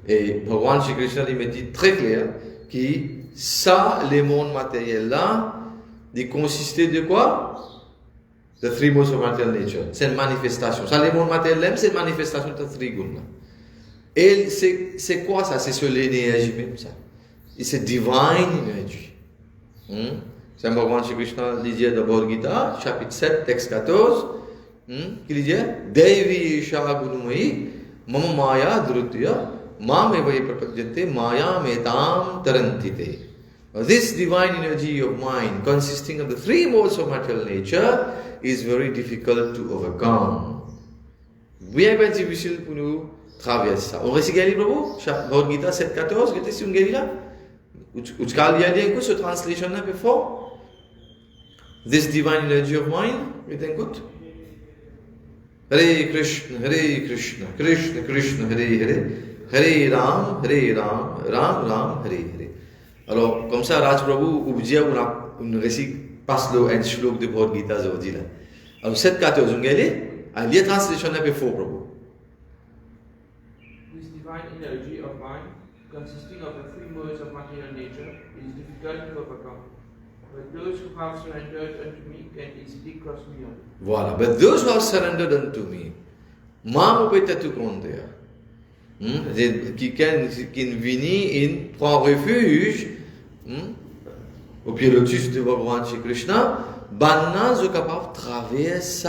Et Bhagavan Shri Krishna il me dit très clair que ça, les mondes matériels là, ils consistaient de quoi? The three modes of material nature. C'est une manifestation. Ça, les mondes matériels, c'est une manifestation de three guns. Et c'est quoi ça? C'est sur l'énergie même ça. Et c'est divine energy. C'est Bhagavan Shri Krishna dit dans Bhagavad Gita, chapitre 7, texte 14, qui dit Devi Isha Gunumai Mama Maya Drutya Mamevai Prapajyate Maya Metam Tarantite. This divine energy of mind, consisting of the three modes of material nature, is very difficult to overcome. Bien difficile pour nous traverser ça. On récite Gali Prabhu, Bhagavad Gita 7.14, qu'est-ce que c'est là? Où tu as dit ce translation là before? This divine energy of mind, écoute. Hare Krishna, Krishna Krishna, Hare Ram, Ram Ram, Hare Hare. Alors, comme ça, Raj Prabhu, Ubjiya, on récite passe le un shlok de Bhagavad Gita aujourd'hui là. Alors 7-14 on gagne, il y a translation un peu faux Prabhu. This divine energy of mind, consisting of the three modes of material nature, is difficult to overcome. But those who have surrendered unto me can easily cross beyond. Voilà, but those who have surrendered unto me, moi je peux tout compter. Qui viennent prend refuge au pied lotus de Bhagavan Shri Krishna, banna sont capables de traverser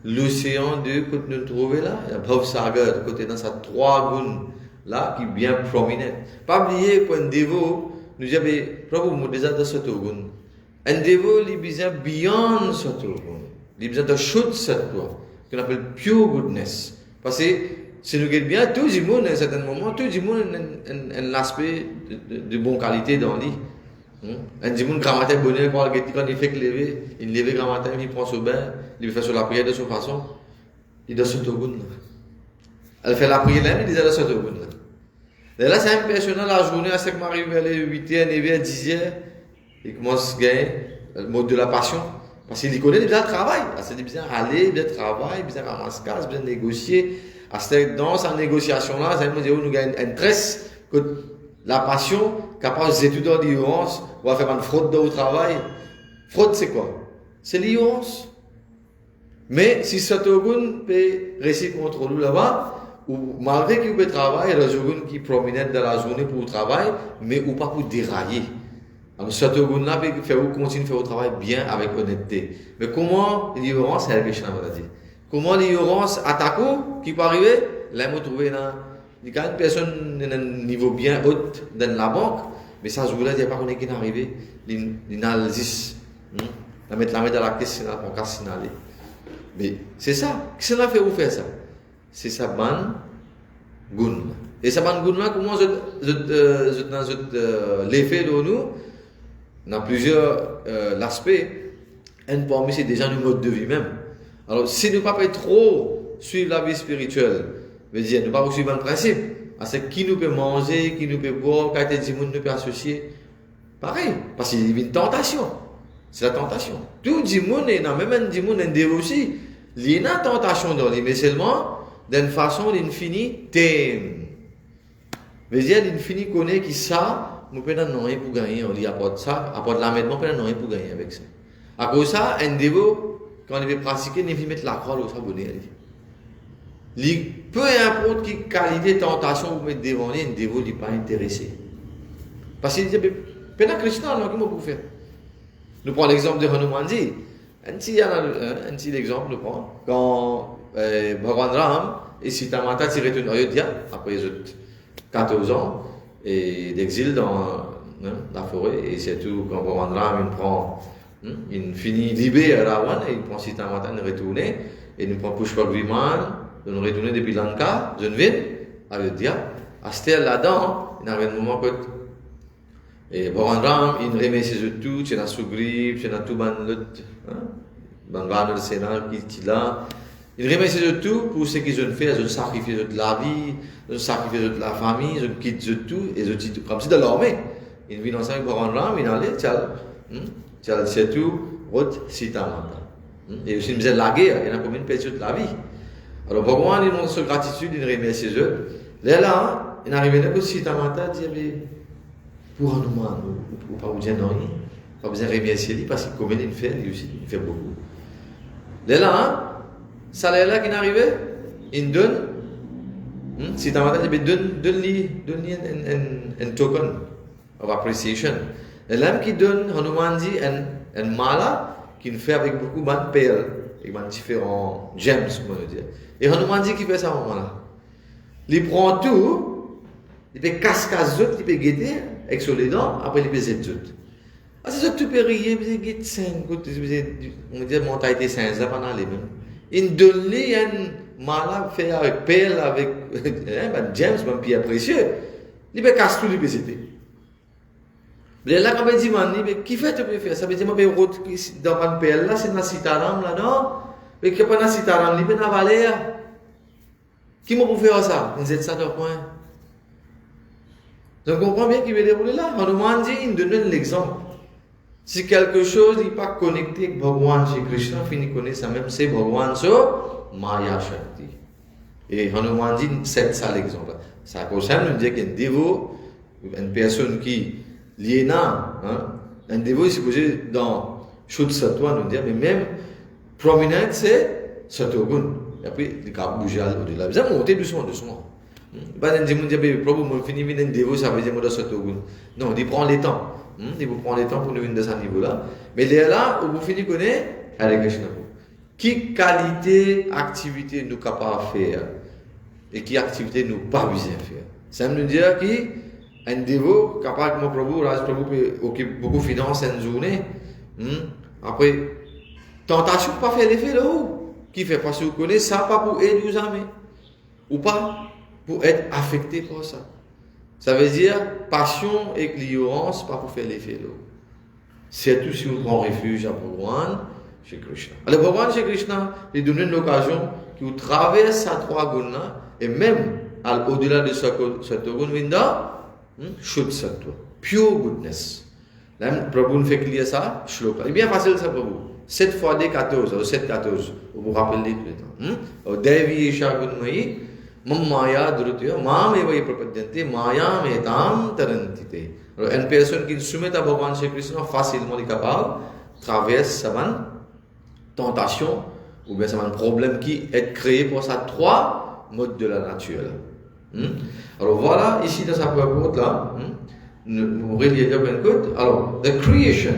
l'océan de que nous trouvons là, il y a Bhav Sagar, de côté dans sa trois guns là qui bien prominent. Pas oublier point dévot, nous avons Prabhu déjà de cette gun. Un dévot il besoin beyond cette gun, il besoin de shoot cette loi qu'on appelle pure goodness. Parce que si nous regardons bien, tout le monde, à un certain moment, tout le monde a un aspect de bonne qualité dans lui. Un monde grammaire bonheur, quand il fait que lever, il lève grammaire, il prend son bain, il fait sur la prière de son façon, il doit se tourner. Elle fait la prière là, il dit de se tourner. Et là, c'est impressionnant, la journée, à ce que m'arrive vers les 8h, 9h, 10h, il commence à gagner le mode de la passion. Parce qu'il connaît, il a besoin de travail. Il a besoin d'aller, il a besoin de travail, il a besoin de ramasser, il a besoin de négocier. Dans cette négociation-là, ça veut dire que nous avons un stress, que la passion, capable d'étudier l'ignorance, on va faire une fraude au travail. Fraude, c'est quoi? C'est l'ignorance. Mais si cet organe peut rester contre nous là-bas, ou malgré qu'il peut travailler, il y a des organes qui prominent dans la journée pour le travail, mais ou pas pour dérailler. Alors cet organe-là peut faire continuer à faire le travail bien avec honnêteté. Mais comment l'ignorance, c'est la question à dire. Comment l'ignorance attaque qui peut arriver? Là, on trouve une personne à un niveau bien haut dans la banque, mais ça se voulait, il n'y a pas qu'on qui est arrivé, l'analyse, la mettre dans la caisse, on peut signaler. Mais c'est ça. Qu'est-ce qu'on a fait pour faire ça? C'est sa ban gun. Et sa ban gun là, comment l'effet de nous, dans plusieurs aspects, un parmi c'est déjà le mode de vie même. Alors, si nous ne pas trop suivre la vie spirituelle, veut dire, nous ne pas suivre un principe, c'est qui nous peut manger, qui nous peut boire, quand des gens nous peut associer, pareil, parce qu'il y a une tentation. C'est la tentation. Tout le monde, même un monde, un dévot aussi, il y a une tentation dans lui, mais seulement d'une façon d'infini thème. Veut dire, l'infini connaît qui ça, nous pouvons non rien pour gagner, on lui apporte ça, apporte l'amènement, nous pouvons rien pour gagner avec ça. À cause de ça, un dévot, quand il veut pratiquer, il veut mettre la croix au s'abonner. Peu importe quelle qualité de tentation vous mettez devant lui, un dévot n'est pas intéressé. Parce qu'il dit, Pena Krishna, comment vous faites? Nous prenons l'exemple de Hanumanji. Un petit exemple, nous prenons. Quand Bhagwan Ram et Sita Mata tirent une Ayodhya, après 14 ans d'exil dans la forêt, et c'est tout, quand Bhagwan Ram il finit libéré à Ravan, et il prend Sita Mata, il retourne, et il prend Pushpak Viman, il retourne depuis Lanka, je ne vais, Ayodhya. À ce là-dedans, il y a un moment que et Bhagwan Ram, il remercie tout, c'est la Sugriv, c'est la tout Bangan, le Sénat, qui est là. Il remercie tout pour ce qu'ils ont fait, ils ont sacrifié de la vie, ils ont sacrifié de la famille, ils ont quitté tout, et ils ont dit comme si de l'armée. Il vit dans 5 Bhagwan Ram, il allait, c'est tout, route, Sita Mata. Et aussi, il faisait la guerre, il y en a combien de personnes de la vie. Alors Bhagwan, il montre sa gratitude, il remercie eux. Là, il arrive là que Sita Mata dit, pour un humain, ou pas vous dire non, pas besoin de remercier lui parce qu'il comme il fait, lui aussi, il fait beaucoup. Là, ça là qui est arrivé, il donne, si tu as donne-lui un token of appreciation. Et l'homme qui donne, Hanuman dit, un mala qu'il fait avec beaucoup de perles, avec différents gems, comment dire. Et Hanuman dit qu'il fait ça à un moment-là. Il prend tout, il fait casse-casse, il fait guetter, avec sur les dents, après il peut zéter. Ah, c'est ça que tu peux rire, il peut guetter 5, on dit, mon taille était 5, ça pendant les mêmes. Il donne lui un mala fait avec perles, avec James, même pierre précieux. Il peut casser tout, il peut zéter. Mais là, quand il dit, mais qui fait tu peux faire ça? Il dit, mais dans une perle là, c'est dans Sitaram là, non? Mais qui n'est pas dans Sitaram, il peut dans la vallée. Qui m'a pour faire ça? Il zète ça dans le coin. Donc, on comprend bien qu'il veut dérouler là. Hanuman dit, il donne l'exemple. Si quelque chose n'est pas connecté avec Bhagwan Shri Krishna, fini connaît ça même, c'est Bhagwan so Maya Shakti. Et Hanumanji cite ça l'exemple. Ça concerne, nous dit qu'un dévot, une personne qui liée là, un dévot est supposé dans Shuddha Sattva, nous dit, mais même prominent, c'est Sattvagun. Et après, il a bougé au-delà. Vous avez monté doucement. Pas d'un démon dit, Prabhu, mon fini, mais un dévot, ça veut dire que Sattvagun. Non, il prend les temps. Il vous prend les temps pour nous venir de ce niveau-là. Mais là où vous finissez connaître, Hare Krishna. Qui qualité, activité nous capables de faire et qui activité nous pas besoin de faire. Ça veut dire qu'un dévot capable comme Prabhu, Raj Prabhu occupe beaucoup de finances une journée. Après, tentation pas faire l'effet là-haut. Qui fait parce que vous connaissez ça pas pour aider vous amis. Ou pas pour être affecté par ça. Ça veut dire passion et l'ignorance pas pour faire l'effet là. Surtout si on prend refuge à Bhagwan Shri Krishna. Alors Bhagwan Shri Krishna lui donne l'occasion qui vous traverse ces trois guns et même au-delà de ce gun vinda, Shuddha Sattva, pure goodness. Là, Prabhu nous fait clair ça, shloka. C'est bien facile ça Prabhu. 7 fois des 14, alors 7, 14. Vous vous rappelez tout le temps. Devi Isha Gunmayi, Mam Maya Drutya, Mam Eva Prapadyante, Maya Metam Tarantite. Alors, une personne qui soumet à Bhagwan Shri Krishna facilement est capable de traverser sa tentation ou bien un problème qui est créé pour ça trois modes de la nature. Alors voilà, ici dans sa purport là, nous relions bien good. Alors, the creation.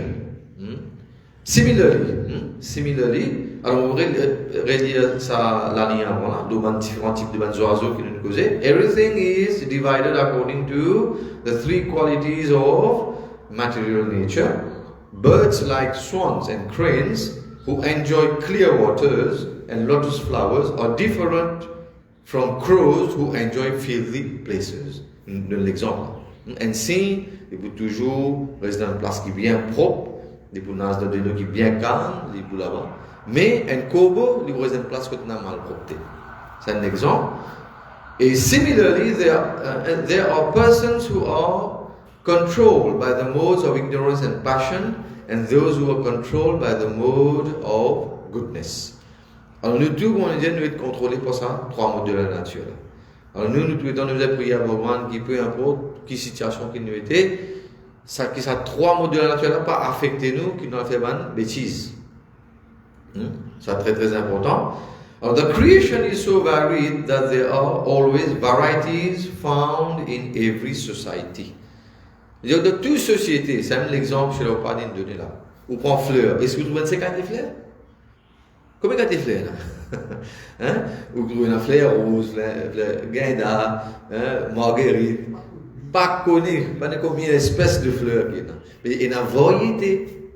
Similarly, alors on relie ça la ligne avant là, de différents types de oiseaux qui nous causaient. Everything is divided according to the three qualities of material nature. Birds like swans and cranes who enjoy clear waters and lotus flowers are different from crows who enjoy filthy places. De l'exemple. Ainsi, il faut toujours rester dans une place qui est bien propre, il faut rester dans une place qui est bien calme, il faut là-bas. Mais un corbeau, il faut rester dans une place qui est mal propre. C'est un exemple. Et similarly, there are persons who are controlled by the modes of ignorance and passion, and those who are controlled by the mode of goodness. Alors nous tous, on dit, nous être contrôlés par ça, trois modes de la nature. Alors nous tous, nous avons prié à Bhagwan qui peu importe quelle situation qui nous était, ça qui ça trois modes de la nature n'a pas affecté nous, qui nous a fait une bêtise. C'est très très important. Alors, the creation is so varied that there are always varieties found in every society. De toute société, c'est même l'exemple chez l'Opadine donné là. On prend fleurs. Est-ce que vous trouvez 50 fleurs? Combien de fleurs là? Vous trouvez une fleur rose, guinda, marguerite. Pas connu, pas combien d'espèces de fleurs qu'il y a. Mais il y a une variété.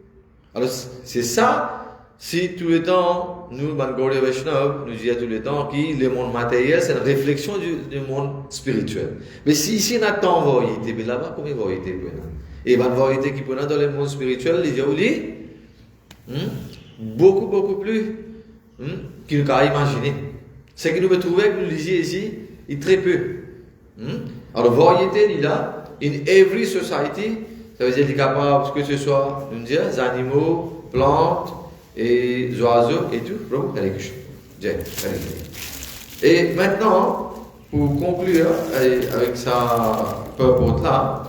Alors, c'est ça. Si tout le temps, nous, Gaudiya Vaishnava, nous disons tout le temps que le monde matériel, c'est une réflexion du monde spirituel. Mais si ici, on a tant de variété, mais là-bas, combien de variété peut y avoir? Et la variété qui peut y avoir dans le monde spirituel, il y a beaucoup plus qu'il nous a imaginé. Ce que nous pouvons trouver, que nous disions ici, est très peu. Alors, variété, il y a, in every society, ça veut dire qu'il est capable, que ce soit, nous dire, des animaux, plantes, et oiseaux et tout, et maintenant, pour conclure avec sa purport là,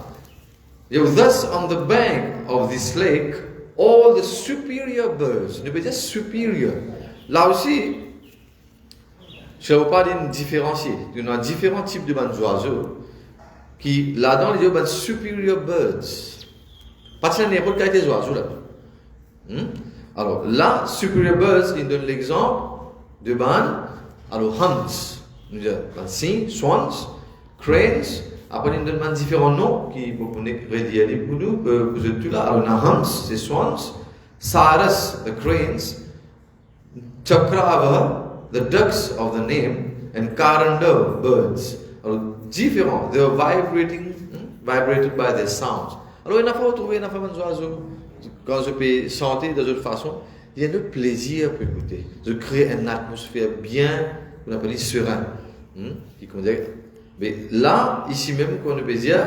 thus on the bank of this lake, all the superior birds, ne peut dire superior. Là aussi, je ne veux pas différencier. Il y a différents types de oiseaux qui, là-dedans, il y a des superior birds. Pas de n'importe quel des oiseaux là. Alors là, superior birds, il donne l'exemple de alors hunts, nous disons swans, cranes, après il donne différents noms qui vous pouvez relier pour nous, vous êtes tous là. Alors on a hunts, c'est swans, saras, the cranes, chakrava, the ducks of the name, and karanda, birds. Alors différents, they are vibrated by their sounds. Alors il n'a pas trouvé, il n'a pas des oiseaux. Quand je peux sentir de toute façon, il y a le plaisir pour écouter. Je crée une atmosphère bien, on appelle serein. Mais là, ici même, qu'on peut dire,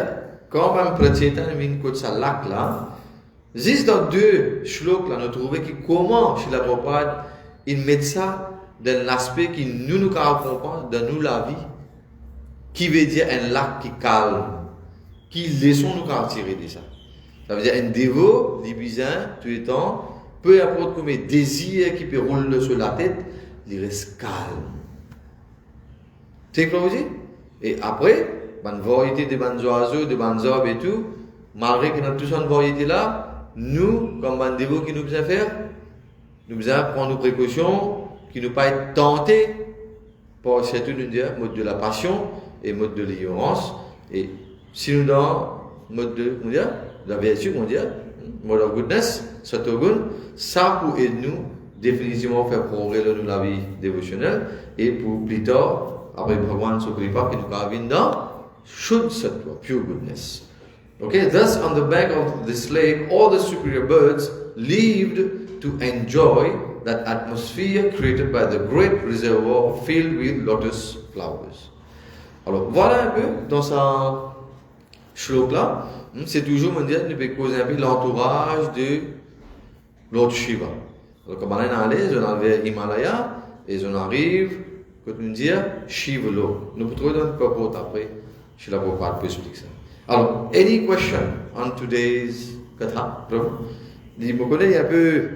quand même, Prachetan vient de ce lac là, Juste dans deux shloks, là, nous trouvons que comment, chez la Prabhupada, il met ça dans l'aspect qui nous comprend dans nous la vie, qui veut dire un lac qui calme, qui laissons nous tirer de ça. Ça veut dire un dévot, les bisins, tout le temps, peu importe comme désir qui peut rouler sur la tête, il reste calme. C'est quoi vous dites? Et après, bonne variété de bonnes oiseaux, de bonnes arbres et tout, malgré que notre toute cette variété là, nous, comme bon dévot, qui nous besoin faire, nous besoin prendre nos précautions, qui ne pas être tentés par surtout nous dire mode de la passion et mode de l'ignorance. Et si nous dans mode de la vertu, mode of goodness, satogun, ça pour aider nous définitivement faire progrès dans la vie dévotionnelle et pour plus tard, après Bhagavan Sukripa qui nous avons dans Shuddha Sattva, pure goodness. Okay, thus on the bank of this lake, all the superior birds lived to enjoy that atmosphere created by the great reservoir filled with lotus flowers. Alors voilà un peu dans sa shlok là, c'est toujours me dire nous peut causer un peu l'entourage de Lord Shiva. Alors quand on est allé, on arrive Himalaya et on arrive, quand nous dit Shiva Lo. Nous pouvons trouver dans le purport après, je la vois pas, peut expliquer ça. Alors, any question on today's katha? Il me connaît un peu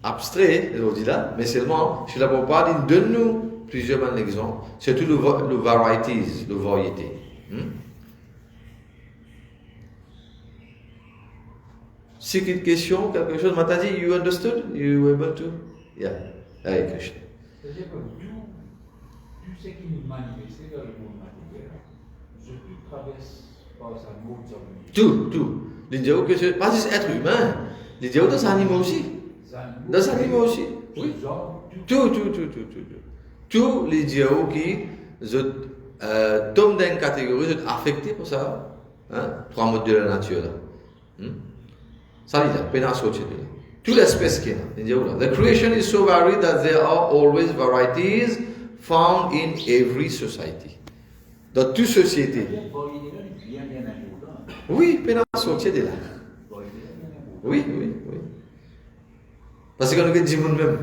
abstrait, je dis là, mais seulement, je la vois pas, il donne-nous plusieurs bons exemples, surtout le varieties, le variété. Si une question, quelque chose, Mataji, you understood? You were able to? Yeah. Hare Krishna. C'est-à-dire que tout ce qui nous manifeste dans le monde matériel, je traverse par sa mode de Tout. L'idéal que c'est pas juste être humain, l'idéal dans les animaux aussi. Dans les animaux aussi. Oui. Tout. Tout l'idéal qui tombe dans une catégorie, sont affectés par ça. Trois modes de la nature. Ça veut dire, pénal sorti de là. Toute l'espèce qui est là. The creation is so varied that there are always varieties found in every society. Dans toute société. Oui, pénal sorti de là. Oui. Parce que nous avons dit même,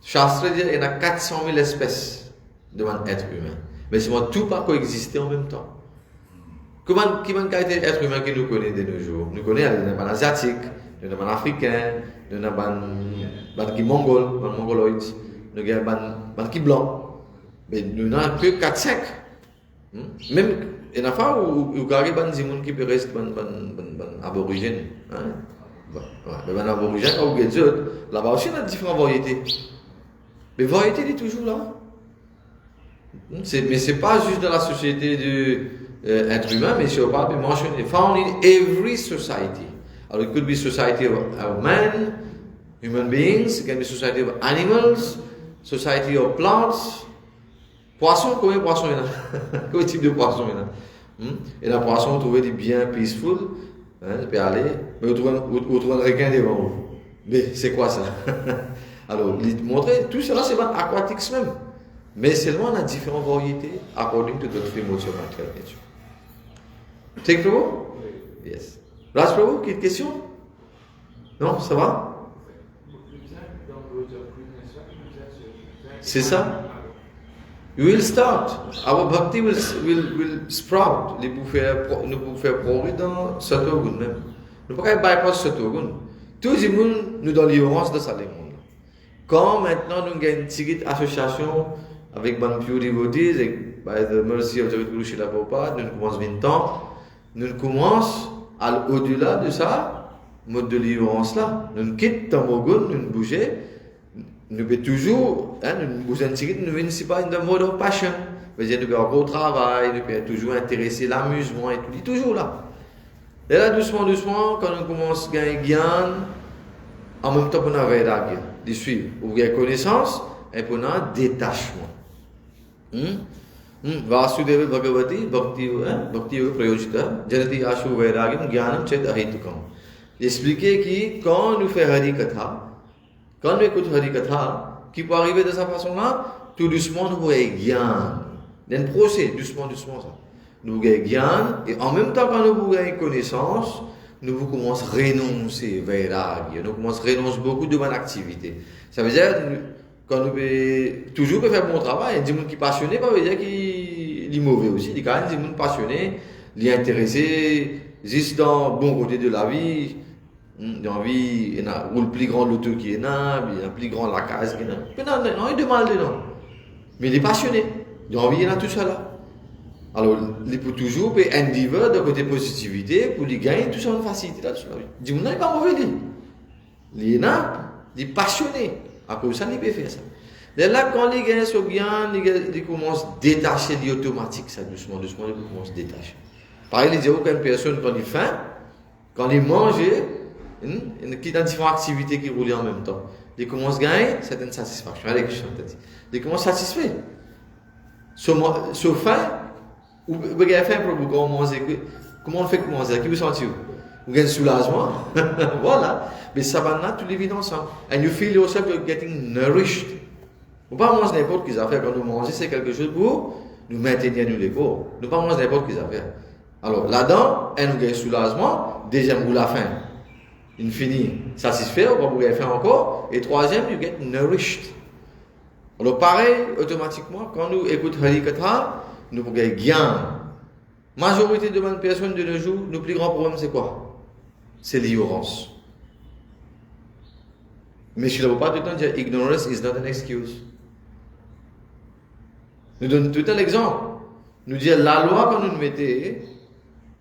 Shastra dit qu'il y a 400 000 espèces de êtres humains. Mais c'est tout pas coexister en même temps. Comment qui manque d'être être humain que nous connaissons de nos jours? Nous connaissons les asiatiques, les africains, les mongoloïdes, les blancs. Mais nous n'avons que 4-5. Même, il y a des fois où il y a des gens qui peuvent rester aborigènes. Les aborigènes, là-bas aussi, on a différentes variétés. Mais variété, elle est toujours là. Mais ce n'est pas juste dans la société de être humain, mais c'est pas mentionné. Found in every society. Alors, it could be society of men, human beings, it can be society of animals, society of plants. Poisson, combien de poissons il y a? Quel type de poisson il y a? Et la poisson, vous trouvez des bien peaceful, vous pouvez aller, mais vous trouvez un requin devant vous. Mais c'est quoi ça? Alors, montrer, tout cela, c'est pas aquatique même. Mais seulement on a différentes variétés according to the three modes of material nature. Take Prabhu? Yes. Raj Prabhu, une question? Non, ça va? C'est ça? You will start. Our bhakti will sprout. Nous pouvons faire progrès dans Satogun même. Nous ne pouvons pas bypass Satogun. Tout le monde nous donne l'ignorance de ça, les mondes. Quand maintenant nous avons une petite association avec Ban Pure Devotees, et by the mercy of Jagat Guru Srila Prabhupada, nous commençons 20 ans, nous commençons au-delà de ça, mode de l'ignorance là. Nous quittons Tamogun, nous bougeons, nous pouvons toujours, nous bougeons un petit peu, nous ne sommes pas dans le mode of passion. C'est-à-dire, nous pouvons encore travailler, nous pouvons toujours intéresser l'amusement et tout, il est toujours là. Et là, doucement, quand nous commençons à gagner Gyan, en même temps, on a Vairagya, de suivre. On a connaissance et on a détachement. Vasudeva Bhagavati Bhakti Prayojita Janati Ashu Vairagam Gyanam Chet Ahitukam. Expliquer que quand nous faisons Hari Katha, quand nous écoutons Hari Katha, qui peut arriver de cette façon-là, tout doucement nous voyons Gyan. Il y a un procès, doucement ça. Nous voyons Gyan, et en même temps quand nous voyons connaissance, nous commençons à renoncer vers l'art, nous commençons à renoncer beaucoup de bonnes activités. Ça veut dire, quand nous pouvons toujours faire bon travail, il y a des gens qui sont passionnés, pas veut dire qu'ils sont mauvais aussi. Il y a des gens passionnés, les intéressés, juste dans le bon côté de la vie. Dans la vie, il y a le plus grand loto qui est là, il y a le plus grand la case qui est là. Il y a de mal dedans. Mais il est passionné. Dans la vie, il y a tout ça là. Alors, il peut toujours endeavor de côté positivité pour lui gagner tout ça en facilité là. Il n'est pas mauvais. Il est là, il est passionné. À cause de ça, il peut faire ça. Et là, quand les gains sont bien, ils commencent à détacher l'automatique, ça doucement, doucement, ils commencent à détacher. Pareil, il dit aucune personne quand il faim, quand il mange, qui dans différentes activités qui roulent en même temps. Il commence à gagner certaines satisfactions. Allez, il commence à satisfaire. Sauf faim, ou vous avez faim pour vous manger. Comment on fait pour manger? Qui vous sentez? Vous avez un soulagement. Voilà. Mais ça va là, tout les vies ensemble. And you feel yourself getting nourished. Vous ne pouvez pas manger n'importe quelle affaire. Quand nous mangeons, c'est quelque chose pour nous maintenir nous les corps. Nous ne pouvons pas manger n'importe quelle affaire. Alors là-dedans, nous avons un soulagement. Deuxième, vous la faim. Il finit satisfait, vous avez faim encore. Et troisième, you get nourished. Alors pareil, automatiquement, quand nous écoutons Harikatha, nous pouvons gagner gain. Majorité de bonnes personnes de nos jours, nos plus grands problèmes, c'est quoi? C'est l'ignorance. Mais je ne veux pas tout le temps dire ignorance is not an excuse. Nous donnons tout un exemple. Nous disons la loi quand nous mettons,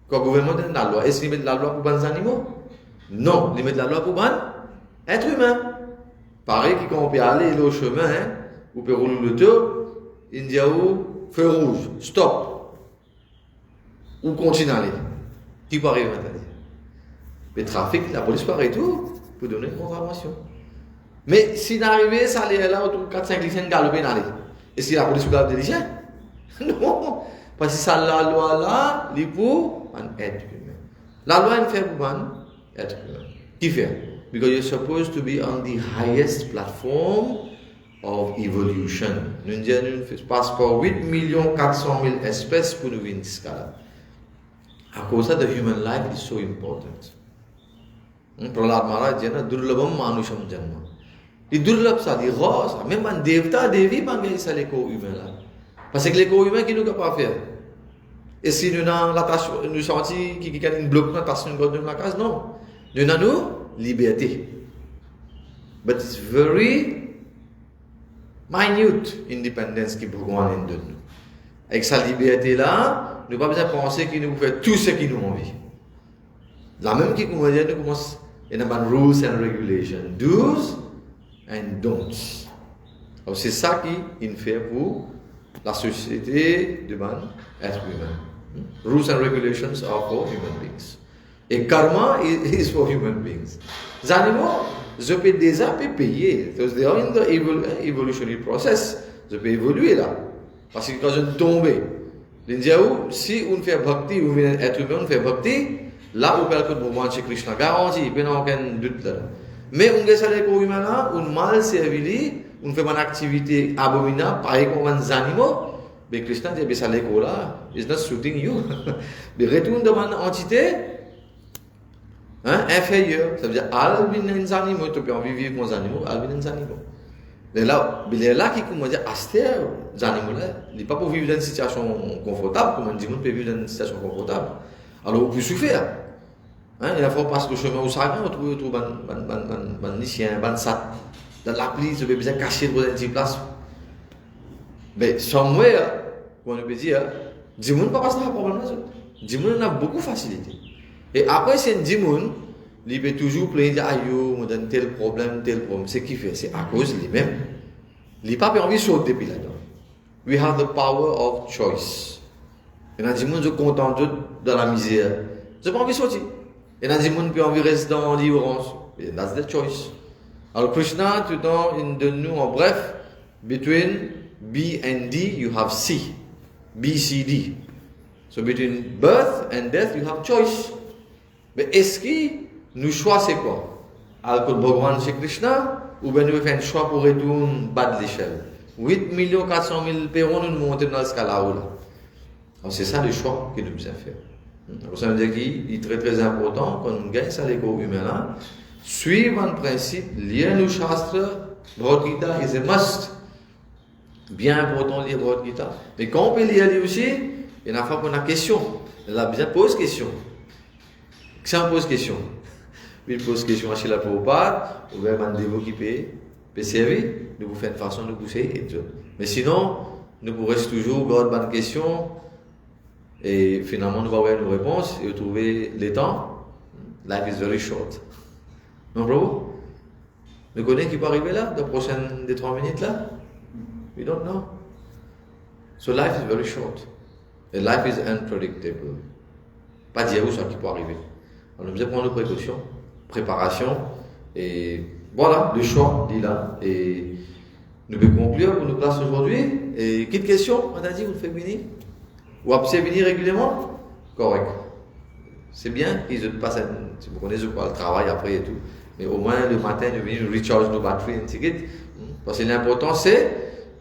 quand le gouvernement donne la loi, est-ce qu'il met la loi pour les animaux? Non, il met la loi pour les êtres humains. Pareil, quand on peut aller au chemin, on peut rouler le tour, il dit où feu rouge, stop. Ou continue à aller. Qui peut arriver maintenant? Le trafic, la police peut arrêter tout pour donner une contravention. Mais si n'arrivait, ça allait là autour de 4-5 lycéens galoper d'aller. Et si la police peut garder les lycéens? Non. Parce que ça, la loi là, il pour un être humain. La loi, elle fait pour un être humain. Qui fait? Because you're supposed to be on the highest platform of evolution. Nous passe par 8,4 millions espèces pour nous vivre ce cas-là. À cause de ça, the human life is so important. Prahlad Maharaj dit, durlabam manusham janma. Il durlab ça, il rare, même un devta, devi, il ça les corps humains là. Parce que les corps humains qui nous capable faire. Et si nous avons l'attachement, nous sentons qu'il y a une bloc d'attachement de la case, non. Nous avons liberté. But it's very minute independence qui peut gagner de nous. Avec sa liberté là, nous n'avons pas besoin de penser qu'il nous fait tout ce qu'il nous envie. La même qui nous dit, nous commençons à avoir rules and regulations, do's and don'ts. Alors c'est ça qui fait pour la société de l'être humain. Rules and regulations are for human beings. Et karma is for human beings. Les animaux, je peux déjà payer. Because they are in the evolutionary process. Je peux évoluer là. Parce que quand je tombe, si on fait bhakti, ou un être humain, on fait bhakti, là, on peut le mouvement chez Krishna garanti, il n'y a aucun doute là. Mais on a les corps humains là, on mal servi, on fait une activité abominable, pareil comme les animaux. Mais Krishna dit, ça les corps là, is not suiting you. Mais retourne devant une entité inférieure, ça veut dire, albin les animaux, tu peux en vivre avec les animaux, albin les animaux. Mais là, il est là qui commence à dire, Astère, les animaux là, il n'est pas pour vivre dans une situation confortable, comme on dit, on peut vivre dans une situation confortable. Alors, on peut souffrir. Il faut passer le chemin au Sagan, on trouve un lycéen, un sat. Dans l'appli, on peut bien cacher dans une place. Mais, somewhere, on peut dire, Dimoun ne peut pas passer le problème là. Dimoun a beaucoup de facilité. Et après, c'est Dimoun, il peut toujours plaindre, on donne tel problème. C'est qui fait? C'est à cause de lui-même. Il n'a pas envie de sauter depuis là-dedans. We have the power of choice. Il y a des gens qui sont contents dans la misère. Je n'ai pas envie de sortir. Il y a des gens qui ont envie de rester dans l'ignorance. That's the choice. Alors Krishna, tout le temps, il donne nous en bref, between B and D, you have C. B, C, D. So between birth and death, you have choice. Mais est-ce que nous choisissons quoi? Alors Bhagavan chez Krishna, ou bien nous faisons un choix pour retourner bas de l'échelle. 8,4 millions personnes nous montent dans ce cas-là. Alors c'est ça le choix que nous devons faire. Ça veut dire qu'il est très très important quand on gagne ça l'ego humain là, suivre un principe, lire le shastra, Bhagavad Gita is a must. Bien important de lire Bhagavad Gita. Mais quand on peut lire lui aussi, il y a une fois qu'on a question. Elle a besoin de poser question. Si on pose question, il pose question à Srila Prabhupada, ou bien un dévot qui peut servir, nous vous faites une façon de pousser et tout. Mais sinon, nous vous reste toujours garder bonne question et finalement nous allons avoir une réponse et trouver le temps. Life is very short. Non, Prabhu? Nous connaissons qui peut arriver là, dans les prochaines 3 minutes là? We don't know. So life is very short. And life is unpredictable. Pas dire où ça qui peut arriver. Alors, nous devons prendre nos précautions, préparation, et voilà, le choix, il est là. Et nous pouvons conclure pour nos classes aujourd'hui. Et quelle question, on a dit, vous le faites venir? Ou après venir régulièrement? Correct. C'est bien qu'ils passent, si vous connaissez quoi, le travail après et tout. Mais au moins, le matin, nous venons recharge nos batteries, et ainsi de suite. Parce que l'important, c'est,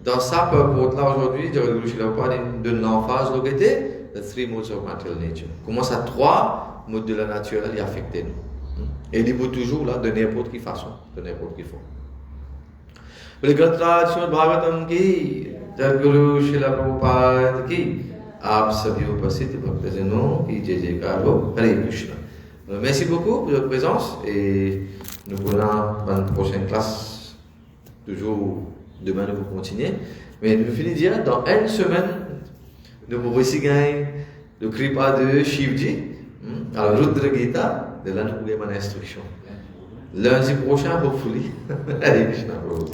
dans ça, pour là aujourd'hui, je ne donne l'emphase, the 3 modes of material nature. Comment ça, 3 modes de la nature, ils affectent nous. Et il faut toujours là, de n'importe quelle façon, de n'importe quelle forme. Le Granth Raj Srimad Bhagavatam की, Jadguru Srila Prabhupada की, आप सभी उपस्थित भक्तजनों की जय जयकार हो, Hare Krishna. Merci beaucoup pour votre présence et nous prenons dans la prochaine classe, toujours demain nous vous continuer. Mais nous finissons dire, dans 1 semaine, nous vous recevons le Kripa de Shivji, alors Rudra Gita, de là nous pouvons avoir une instruction. Lundi prochain, hopefully. Hare Krishna, Prabhu.